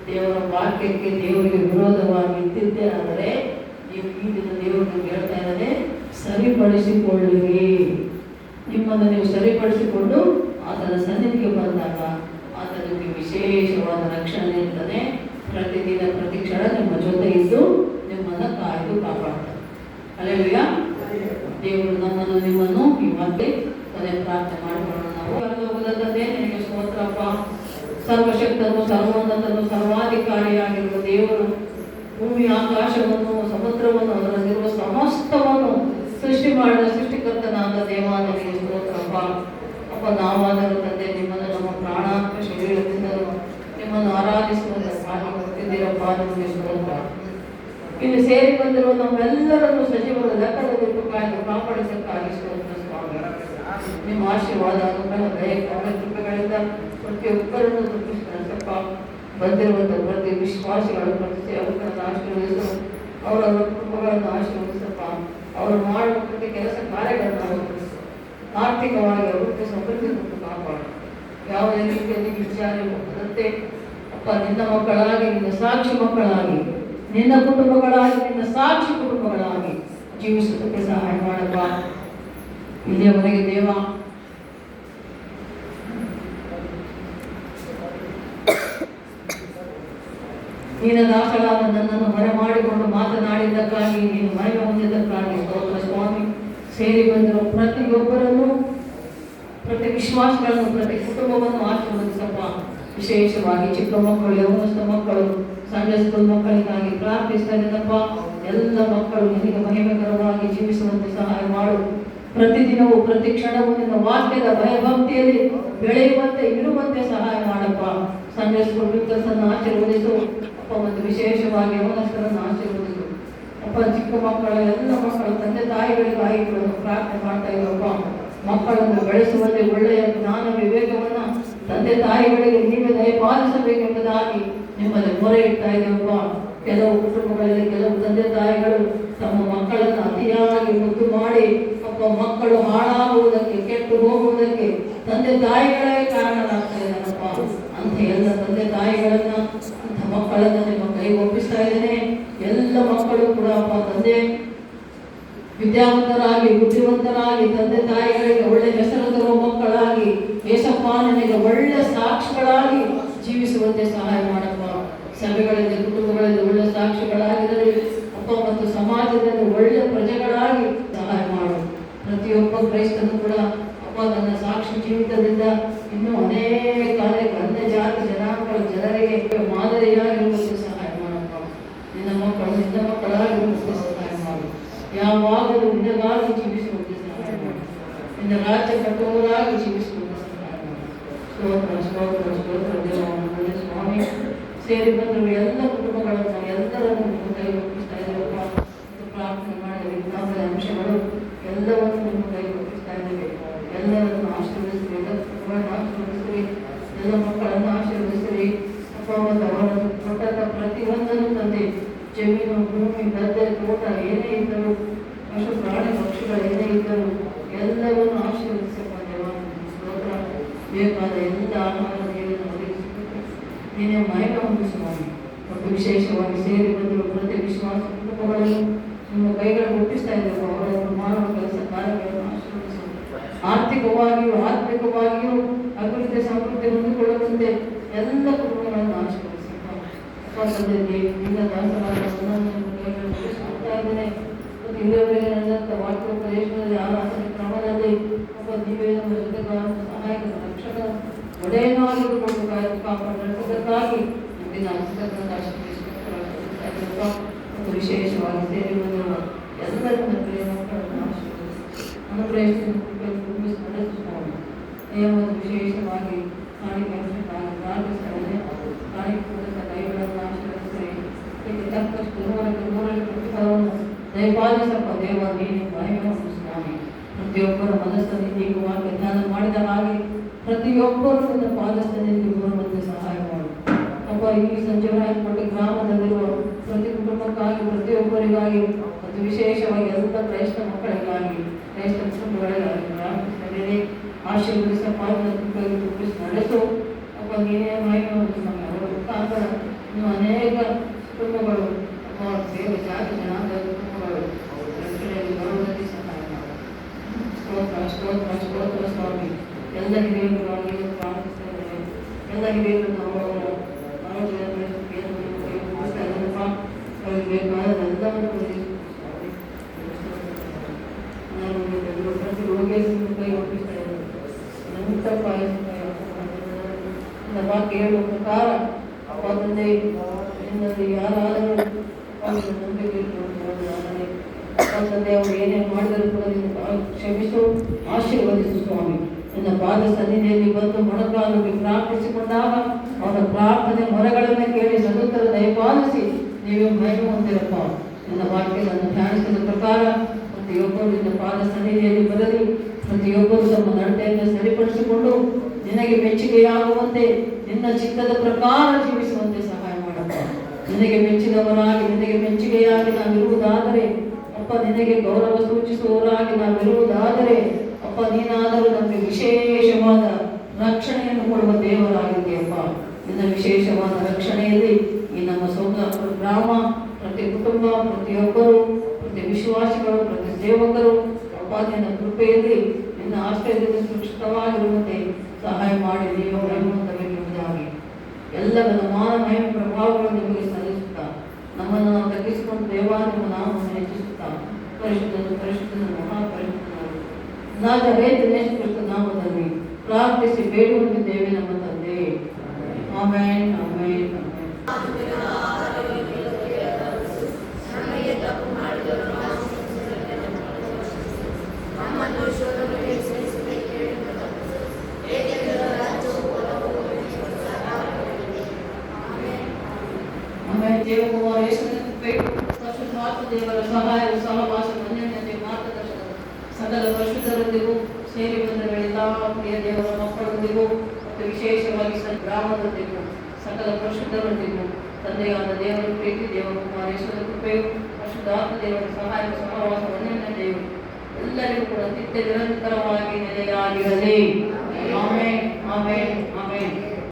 ದೇವರ ವಾಕ್ಯಕ್ಕೆ ದೇವರಿಗೆ ವಿರೋಧವಾಗಿ ಇದ್ದಿದ್ದೇ ಆದರೆ ನೀವು ಈ ದಿನ ದೇವರು ನಮ್ಗೆ ಹೇಳ್ತಾ ಇದ್ದಾರೆ, ಸರಿಪಡಿಸಿಕೊಳ್ಳಿರಿ. ನಿಮ್ಮನ್ನು ನೀವು ಸರಿಪಡಿಸಿಕೊಂಡು ಆತನ ಸನ್ನಿಧಿಗೆ ಬಂದಾಗ ಆತ ನಿಮಗೆ ವಿಶೇಷವಾದ ರಕ್ಷಣೆ ನೀಡ್ತಾನೆ. ಪ್ರತಿದಿನ ಪ್ರತಿಕ್ಷಣ ನಿಮ್ಮ ಜೊತೆ ಇದ್ದು ನಿಮ್ಮನ್ನು ಕಾಯ್ದು ಕಾಪಾಡ್ತಾರೆ. ಹಲ್ಲೆಲೂಯಾ. ದೇವರು ನಮ್ಮನ್ನು ನಿಮ್ಮನ್ನು ಈ ಮತ್ತೆ ಕೊನೆ ಪ್ರಾರ್ಥನೆ ಮಾಡಿಕೊಳ್ಳೋಣ. ನಾವು ಹೋಗುದಂತೆ ನಿನಗೆ ಸ್ತೋತ್ರಪ್ಪ. ಸರ್ವಶಕ್ತನು, ಸರ್ವೋನ್ನತನು, ಸರ್ವಾಧಿಕಾರಿಯಾಗಿರುವ ದೇವರು ಭೂಮಿ ಆಕಾಶವನ್ನು ಸಮುದ್ರವನ್ನು ಅದರಲ್ಲಿರುವ ಸಮಸ್ತವನ್ನು ಸೃಷ್ಟಿ ಮಾಡಿದ ಸೃಷ್ಟಿಕರ್ತನಾದ ದೇವಾಲಯಕ್ಕೆ ಸ್ತೋತ್ರಪ್ಪ. ಅಪ್ಪ, ನಾವಾದರೂ ತಂದೆ ನಿಮ್ಮನ್ನು ನಮ್ಮ ಪ್ರಾಣಾತ್ಮ ಶರೀರದಿಂದಲೂ ನಿಮ್ಮನ್ನು ಆರಾಧಿಸುವಂತೆ ಸಾಗಿದ್ದೀರಪ್ಪ. ನಿಮಗೆ ಸ್ತೋತ್ರ. ಇಲ್ಲಿ ಸೇರಿ ಬಂದಿರುವ ನಮ್ಮೆಲ್ಲರನ್ನು ಸಜೀವದ ಲೆಕ್ಕದಲ್ಲಿ ಕಾಪಾಡಿಸಕ್ಕಾಗಿ ಸ್ತೋತ್ರ ಸ್ವಾಮಿ. ನಿಮ್ಮ ಆಶೀರ್ವಾದ ಅನುಗ್ರಹ ದಯ ಕೃಪೆಗಳಿಂದ ಪ್ರತಿಯೊಬ್ಬರನ್ನು ತೃಪ್ತಿಸಪ್ಪ. ಬಂದಿರುವಂಥ ಪ್ರತಿ ವಿಶ್ವಾಸಿಗಳು ಪ್ರತಿ ಸೇವಕರನ್ನು ಆಶೀರ್ವದಿಸು, ಅವರ ಕುಟುಂಬಗಳನ್ನು ಆಶೀರ್ವದಿಸಪ್ಪ. ಅವರು ಮಾಡುವ ಪ್ರತಿ ಕೆಲಸ ಕಾರ್ಯಗಳನ್ನು ಆಶೀರ್ವದಿಸು. ಆರ್ಥಿಕವಾಗಿ ಅವರಿಗೆ ಸಮೃದ್ಧಿ ಕೊಟ್ಟು ಕಾಪಾಡು. ಯಾವುದೇ ರೀತಿಯಲ್ಲಿ ವಿಚಾರ ಬರುತ್ತೆ ಅಪ್ಪ. ನಿನ್ನ ಮಕ್ಕಳಾಗಿ, ನಿನ್ನ ಸಾಕ್ಷಿ ಮಕ್ಕಳಾಗಿ, ನಿನ್ನ ಕುಟುಂಬಗಳಾಗಿ, ನಿನ್ನ ಸಾಕ್ಷಿ ಕುಟುಂಬಗಳಾಗಿ ಜೀವಿಸುವುದಕ್ಕೆ ಸಹಾಯ ಮಾಡಪ್ಪ. ಇಲ್ಲಿಯವರೆಗೆ ದೇವ ನೀನ ದಾಸಳಾದ ನನ್ನನ್ನು ಹೊರಮಾಡಿಕೊಂಡು ಮಾತನಾಡಿದ್ದಕ್ಕಾಗಿ, ನೀನು ಮಹಿಮೆ ಹೊಂದಿದ್ದಕ್ಕಾಗಿ ಸ್ತೋತ್ರ ಸ್ವಾಮಿ. ಸೇರಿ ಬಂದಿರುವ ಪ್ರತಿಯೊಬ್ಬರನ್ನು, ಪ್ರತಿ ವಿಶ್ವಾಸಗಳನ್ನು, ಪ್ರತಿ ಕುಟುಂಬವನ್ನು ಆಶೀರ್ವದಿಸಪ್ಪ. ವಿಶೇಷವಾಗಿ ಚಿಕ್ಕ ಮಕ್ಕಳು, ಯೌವನಸ್ಥ ಮಕ್ಕಳು, ಸಂಡೇ ಸ್ಕೂಲ್ ಮಕ್ಕಳಿಗಾಗಿ ಪ್ರಾರ್ಥಿಸ್ತಾ ಇದ್ದೇನಪ್ಪ. ಎಲ್ಲ ಮಕ್ಕಳು ನಿನಗೆ ಮಹಿಮೆಕರವಾಗಿ ಜೀವಿಸುವಂತೆ ಸಹಾಯ ಮಾಡು. ಪ್ರತಿದಿನವೂ ಪ್ರತಿ ಕ್ಷಣವೂ ನಿನ್ನ ವಾಕ್ಯದ ಭಯಭಕ್ತಿಯಲ್ಲಿ ಬೆಳೆಯುವಂತೆ ಇರುವಂತೆ ಸಹಾಯ ಮಾಡಪ್ಪ. ಸಂಡೇ ಸ್ಕೂಲ್ ಟೀಚರ್ಸನ್ನು ಆಶೀರ್ವದಿಸು ಅಪ್ಪ, ಮತ್ತು ವಿಶೇಷವಾಗಿ ಯೌವನಸ್ಥರನ್ನು ಆಶೀರ್ವದಿಸು ಅಪ್ಪ. ಚಿಕ್ಕ ಮಕ್ಕಳ ಎಲ್ಲ ಮಕ್ಕಳು ತಂದೆ ತಾಯಿಗಳಿಗಾಗಿ ಪ್ರಾರ್ಥನೆ ಮಾಡ್ತಾ ಇರುವಪ್ಪ. ಮಕ್ಕಳನ್ನು ಬೆಳೆಸುವಲ್ಲಿ ಒಳ್ಳೆಯ ಜ್ಞಾನ ವಿವೇಕವನ್ನ ತಂದೆ ತಾಯಿಗಳಿಗೆ ನೀವೇ ದಯಪಾಲಿಸಬೇಕೆಂಬುದಾಗಿ ನಿಮ್ಮಲ್ಲಿ ಮೊರೆ ಇಡ್ತಾ ಇದ್ದೇವಪ್ಪ. ಕೆಲವು ಕುಟುಂಬಗಳಲ್ಲಿ ಕೆಲವು ತಂದೆ ತಾಯಿಗಳು ತಮ್ಮ ಮಕ್ಕಳನ್ನು ಅತಿಯಾಗಿ ಮುದ್ದು ಮಾಡಿ ಅಪ್ಪ, ಮಕ್ಕಳು ಹಾಳಾಗುವುದಕ್ಕೆ, ಕೆಟ್ಟು ಹೋಗುವುದಕ್ಕೆ ತಂದೆ ತಾಯಿಗಳೇ ಕಾರಣರಾಗ್ತಾ ಇದ್ದಾರಪ್ಪ. ಅಂತ ಎಲ್ಲ ತಂದೆ ತಾಯಿಗಳನ್ನ, ಅಂಥ ಮಕ್ಕಳನ್ನ ನಿಮ್ಮ ಕೈಗೆ ಒಪ್ಪಿಸ್ತಾ ಇದ್ದೇನೆ. ಎಲ್ಲ ಮಕ್ಕಳು ಕೂಡ ಅಪ್ಪ ತಂದೆ ವಿದ್ಯಾವಂತರಾಗಿ, ಬುದ್ಧಿವಂತರಾಗಿ, ತಂದೆ ತಾಯಿಗಳಿಗೆ ಒಳ್ಳೆ ಹೆಸರು ತರುವ ಮಕ್ಕಳಾಗಿ, ಯೇಸಪ್ಪ ನಿನಗೆ ಒಳ್ಳೆ ಸಾಕ್ಷಿಗಳಾಗಿ ಜೀವಿಸುವಂತೆ ಸಹಾಯ ಮಾಡಪ್ಪ. ಸಭೆಗಳಲ್ಲಿ, ಕುಟುಂಬಗಳಲ್ಲಿ ಒಳ್ಳೆ ಸಾಕ್ಷಿಗಳಾಗಿರಲಿ ಅಪ್ಪ, ಮತ್ತು ಸಮಾಜದಲ್ಲಿ ಒಳ್ಳೆ ಪ್ರಜೆಗಳಾಗಿ ಸಹಾಯ ಮಾಡು. ಪ್ರತಿಯೊಬ್ಬ ಕ್ರೈಸ್ತನು ಕೂಡ ಅಪ್ಪ ತನ್ನ ಸಾಕ್ಷಿ ಜೀವಿತದಿಂದ ಇನ್ನೂ ಅನೇಕ ಅನ್ಯ ಜಾತಿ ಜನಾಂಗಗಳ ಜನರಿಗೆ ಮಾದರಿಯಾಗಿರುವಂತೆ ಸಹಾಯ ಮಾಡಪ್ಪ. ನಿನ್ನ ಮಕ್ಕಳು ನಿನ್ನ ಮಕ್ಕಳಾಗಿರುವಂತೆ ಸಹಾಯ ಮಾಡು. ಯಾವಾಗಲೂ ನಿನಗಾಗಿ ಜೀವಿಸುವಂತೆ ಸಹಾಯ ಮಾಡು. ನಿನ್ನ ರಾಜ್ಯ ಕಟ್ಟುವವರಾಗಿ ಜೀವಿಸುವಂತೆ ಸಹಾಯ ಮಾಡು. ಸ್ತೋತ್ರ ಸ್ತೋತ್ರ ಸ್ತೋತ್ರ ದೇವ ಸ್ವಾಮಿ. ಸೇರಿ ಬಂದರು ಎಲ್ಲ ಕುಟುಂಬಗಳನ್ನು ಎಲ್ಲರನ್ನು ನಿಮ್ಮ ಕೈ ಒಪ್ಪಿಸ್ತಾ ಇದ್ದೇವೆ. ಪ್ರಾರ್ಥನೆ ಮಾಡಿದ ವಿಜ್ಞಾಪದ ಅಂಶಗಳು ಎಲ್ಲವನ್ನು ನಿಮ್ಮ ಕೈ ಒಪ್ಪಿಸ್ತಾ ಇದ್ದೇವೆ. ಎಲ್ಲರನ್ನು ಆಶೀರ್ವದಿಸಿರಿ, ಎಲ್ಲ ಕುಟುಂಬಗಳನ್ನು ಆಶೀರ್ವದಿಸಿರಿ, ಎಲ್ಲ ಮಕ್ಕಳನ್ನು ಆಶೀರ್ವದಿಸಿರಿ ಅಪ್ಪ. ಅವರನ್ನು ಕೊಟ್ಟಂತ ಪ್ರತಿಯೊಂದನ್ನು ತಂದೆ, ಜಮೀನು, ಭೂಮಿ, ಗದ್ದೆ, ತೋಟ ಏನೇ ಇದ್ದರು, ಪಶು ಪ್ರಾಣಿ ಪಕ್ಷಿಗಳು ಏನೇ ಇದ್ದರು ಎಲ್ಲವನ್ನು ಆಶೀರ್ವದಿಸಪ್ಪ ದೇವ. ಸ್ತೋತ್ರ. ಬೇಕಾದ ಎಲ್ಲ ಆಹಾರ ನೀರನ್ನು ಒದಗಿಸಿಬಿಟ್ಟು ನೀನೇ ಮಹಿಮೆ ಹೊಂದಿಸುವಾಗಿ. ಮತ್ತು ವಿಶೇಷವಾಗಿ ಸೇರಿ ಬಂದರು ಪ್ರತಿ ವಿಶ್ವಾಸ ಕುಟುಂಬಗಳನ್ನು ನಿಮ್ಮ ಕೈಗಳನ್ನು ಒಪ್ಪಿಸ್ತಾ ಇದ್ದೇವೆ. ಅವರನ್ನು ಮಾಡುವ ಕೆಲಸ ಕಾರ್ಯಗಳನ್ನು ಆಶೀರ್ವದಿಸು. ಆರ್ಥಿಕವಾಗಿಯೂ ಆತ್ಮಿಕವಾಗಿಯೂ ಅಭಿವೃದ್ಧಿ ಸಮೃದ್ಧಿ ಹೊಂದಿಕೊಳ್ಳುವಂತೆ ಎಲ್ಲ ಕುಟುಂಬಗಳನ್ನು ಆಶೀರ್ವದಿಸಪ್ಪ. ನಿನ್ನ ದಾಸರಾದ ಒಪ್ಪಿಸ್ತಾ ಇದ್ದೇನೆ. ಮತ್ತು ಇಲ್ಲಿಯವರೆಗೆ ನಡೆದಂಥ ವಾಕ್ಯೋಪದೇಶದಲ್ಲಿ ಆರಾಧನೆ ಕ್ರಮದಲ್ಲಿ ಒಬ್ಬ ನೀವೇ ನಮ್ಮ ಜೊತೆಗಾರ, ಸಹಾಯಕ, ರಕ್ಷಕ, ಒಡೆಯನಾಗಿರುವುದು ನಡೆಸುವುದಕ್ಕಾಗಿ ನಿಮಗೆ ನಾನು ಮತ್ತು ವಿಶೇಷವಾಗಿ ಸೇರಿ ಬಂದಿರುವ ಎಲ್ಲರನ್ನ ಪ್ರಿಯ ಮಕ್ಕಳನ್ನು ಅನುಗ್ರಹಿಸಿ ನಡೆಸುತ್ತಾರೆ. ಮತ್ತು ವಿಶೇಷವಾಗಿ ಕಾಣಿಕೆಗಾಗಿ ಪ್ರಾರ್ಥಿಸುತ್ತೇನೆ. ಕಾಣಿಕೆ ಕೈಗಳನ್ನು ಆಶೀರ್ವದಿಸಿ ತಕ್ಕಷ್ಟು ನೂರಕ್ಕೆ ಪ್ರತಿಫಲವನ್ನು ದಯಪಾಲಿಸಪ್ಪ ದೇವ. ನೀನು ಮಹಿಮೆ ಹೊಂದಿಸುತ್ತಾನೆ. ಪ್ರತಿಯೊಬ್ಬರ ಮನಸ್ಸನ್ನು ನೀವು ವಾಕ್ಯ ಧ್ಯಾನ ಮಾಡಿದ ಹಾಗೆ ಪ್ರತಿಯೊಬ್ಬರು ನಿನ್ನ ಪಾದಸ್ಥಾನದಲ್ಲಿ ಬರುವಂತೆ ಸಹಾಯ ಮಾಡು ಅಪ್ಪ. ಈ ಸಂಜೀವರಾಯನಪಟ್ಟಿ ಗ್ರಾಮದಲ್ಲಿರುವ ಪ್ರತಿ ಕುಟುಂಬಕ್ಕಾಗಿ, ಪ್ರತಿಯೊಬ್ಬರಿಗಾಗಿ, ಮತ್ತು ವಿಶೇಷವಾಗಿ ಎಲ್ಲ ಕ್ರೈಸ್ತ ಮಕ್ಕಳಿಗಾಗಿ, ಕ್ರೈಸ್ತ ಕುಟುಂಬಗಳಿಗಾಗಿ ಪ್ರಾರ್ಥಿಸಿದ್ದೇನೆ. ಆಶೀರ್ವದಿಸಪ್ಪ. ನಡೆಸು ಅಪ್ಪ. ನೀನೇ ಮಹಿಮೆ ಹೊಂದಿಸುತ್ತಾನೆ. ಅವರ ಮುಖಾಂತರ ಇನ್ನು ಅನೇಕ ಕುಟುಂಬಗಳು ಬೇರೆ ಜಾತಿ ಜನಾಂಗದ ಕುಟುಂಬಗಳು ರಕ್ಷಣೆಯಲ್ಲಿ ಬರುವುದಕ್ಕೆ ಸಹಾಯ ಮಾಡು. ಸ್ತೋತ್ರ ಸ್ತೋತ್ರ ಸ್ತೋತ್ರ ಸ್ವಾಮಿ. ಎಲ್ಲ ಹಿರಿಯರುಗಾಗಿ ಪ್ರಾರ್ಥಿಸ್ತಾ ಇದ್ದೇವೆ. ಎಲ್ಲ ಹಿರಿಯರನ್ನು ಅವರವರ ಆರೋಗ್ಯದ ಉಪಯೋಗಿಸ್ತಾ ಇದ್ದಾರಪ್ಪ. ಅವರಿಗೆ ಬೇಕಾದ ಎಲ್ಲವನ್ನು ಪ್ರತಿ ರೋಗಿಯನ್ನು ಕೈ ಒಪ್ಪಿಸ್ತಾ ಇದ್ದಾರೆ. ನಂತಪ್ಪ ವಾಕ್ಯ ಹೇಳುವ ಪ್ರಕಾರ ಅಪ್ಪ ತಂದೆ ನಿನ್ನಲ್ಲಿ ಯಾರಾದರೂ ನಂಬಿಕೆ ತಂದೆ ಅವರು ಏನೇ ಮಾಡಿದರೂ ಕೂಡ ನಿನ್ನ ಕ್ಷಮಿಸು, ಆಶೀರ್ವದಿಸು ಸ್ವಾಮಿ. ನಿನ್ನ ಪಾದ ಸನ್ನಿಧಿಯಲ್ಲಿ ಬಂದು ಮೊಣಕಾಲುಗೆ ಪ್ರಾರ್ಥಿಸಿಕೊಂಡಾಗ ಅವರ ಪ್ರಾರ್ಥನೆ ಮೊರೆಗಳನ್ನು ಕೇಳಿ ಸದುತ್ತರ ದಯಪಾಲಿಸಿ ನೀವೇ ಮಹಿಮೆ ಹೊಂದಿರಪ್ಪ. ನಿನ್ನ ವಾಕ್ಯಗಳನ್ನು ಧ್ಯಾನಿಸಿದ ಪ್ರಕಾರ ಪ್ರತಿಯೊಬ್ಬರು ನಿನ್ನ ಪಾದ ಸನ್ನಿಧಿಯಲ್ಲಿ ಬರಲಿ. ಪ್ರತಿಯೊಬ್ಬರು ತಮ್ಮ ನಡತೆಯನ್ನು ಸರಿಪಡಿಸಿಕೊಂಡು ನಿನಗೆ ಮೆಚ್ಚುಗೆಯಾಗುವಂತೆ, ನಿನ್ನ ಚಿತ್ತದ ಪ್ರಕಾರ ಜೀವಿಸುವಂತೆ ಸಹಾಯ ಮಾಡಪ್ಪ. ನಿನಗೆ ಮೆಚ್ಚಿದವರಾಗಿ, ನಿನಗೆ ಮೆಚ್ಚುಗೆಯಾಗಿ ನಾವಿರುವುದಾದರೆ ಅಪ್ಪ, ನಿನಗೆ ಗೌರವ ಸೂಚಿಸುವವರಾಗಿ ನಾವಿರುವುದಾದರೆ ಅಪ್ಪ, ನೀನಾದರೂ ನಮಗೆ ವಿಶೇಷವಾದ ರಕ್ಷಣೆಯನ್ನು ಕೊಡುವ ದೇವರಾಗಿದೆಯಪ್ಪ. ನಿನ್ನ ವಿಶೇಷವಾದ ರಕ್ಷಣೆಯಲ್ಲಿ ಈ ನಮ್ಮ ಸೋಮಲಾಪುರ ಗ್ರಾಮ, ಪ್ರತಿ ಕುಟುಂಬ, ಪ್ರತಿಯೊಬ್ಬರು, ಪ್ರತಿ ವಿಶ್ವಾಸಿಗಳು, ಪ್ರತಿ ಸೇವಕರು ಅಪ್ಪ ನಿನ್ನ ಕೃಪೆಯಲ್ಲಿ, ನಿನ್ನ ಆಶ್ರಯದಲ್ಲಿ ಸುರಕ್ಷಿತವಾಗಿರುವಂತೆ ಸಹಾಯ ಮಾಡಿ ನೀವು ಹೊಂದಬೇಕೆಂಬುದಾಗಿ ಎಲ್ಲ ನನ್ನ ಮಾನ ಮಹಿಮೆ ಪ್ರಭಾವಗಳು ನಿಮಗೆ ಸಲ್ಲಿಸುತ್ತಾ ನಮ್ಮನ್ನು ನಾವು ತಗ್ಗಿಸಿಕೊಂಡು ದೇವ ನಿಮ್ಮ ನಾಮವನ್ನು ಹೆಚ್ಚಿಸುತ್ತಾ ಪರಿಶುದ್ಧನು ಪರಿಶುದ್ಧನು ಮಹಾಪರಿಶುದ್ಧನು ನಾಜರೇತ ಯೇಸು ಕ್ರಿಸ್ತ ನಾಮದಲ್ಲಿ ಪ್ರಾರ್ಥಿಸಿ ಬೇಡುವಂತಿದ್ದೇವೆ ನಮ್ಮ ತಂದೆ. Amen amen amen. ಆಮೆನ್. ದೇವಕುಮಾರ ಯೇಸುವಿನ ಕೃಪೆಯು, ಪರಿಶುದ್ಧಾತ್ಮ ದೇವರ ಸಹಾಯವು, ಸಹವಾಸ, ಅನ್ಯೋನ್ಯತೆ, ಮಾರ್ಗದರ್ಶನ ಸಕಲ ಪರಿಶುದ್ಧರೊಂದಿಗೂ ಸೇರಿ ಬಂದ ಎಲ್ಲ ಪ್ರಿಯ ದೇವರ ಮಕ್ಕಳೊಂದಿಗೂ ಮತ್ತು ವಿಶೇಷವಾಗಿ ಗ್ರಾಮದೊಂದಿಗೂ ಸಕಲ ಪರಿಶುದ್ಧರೊಂದಿಗೂ ತಂದೆಯಾದ ದೇವರ ಪ್ರೀತಿ, ದೇವಕುಮಾರ ಯೇಸುವಿನ ಕೃಪೆಯು, ಪರಿಶುದ್ಧಾತ್ಮ ದೇವರ ಸಹಾಯ, ಸಹವಾಸ, ಅನ್ಯೋನ್ಯತೆಯು ಎಲ್ಲರಿಗೂ ಕೂಡ ನಿತ್ಯ ನಿರಂತರವಾಗಿ ನೆಲೆಯಾಗಿರಲಿ. Amen amen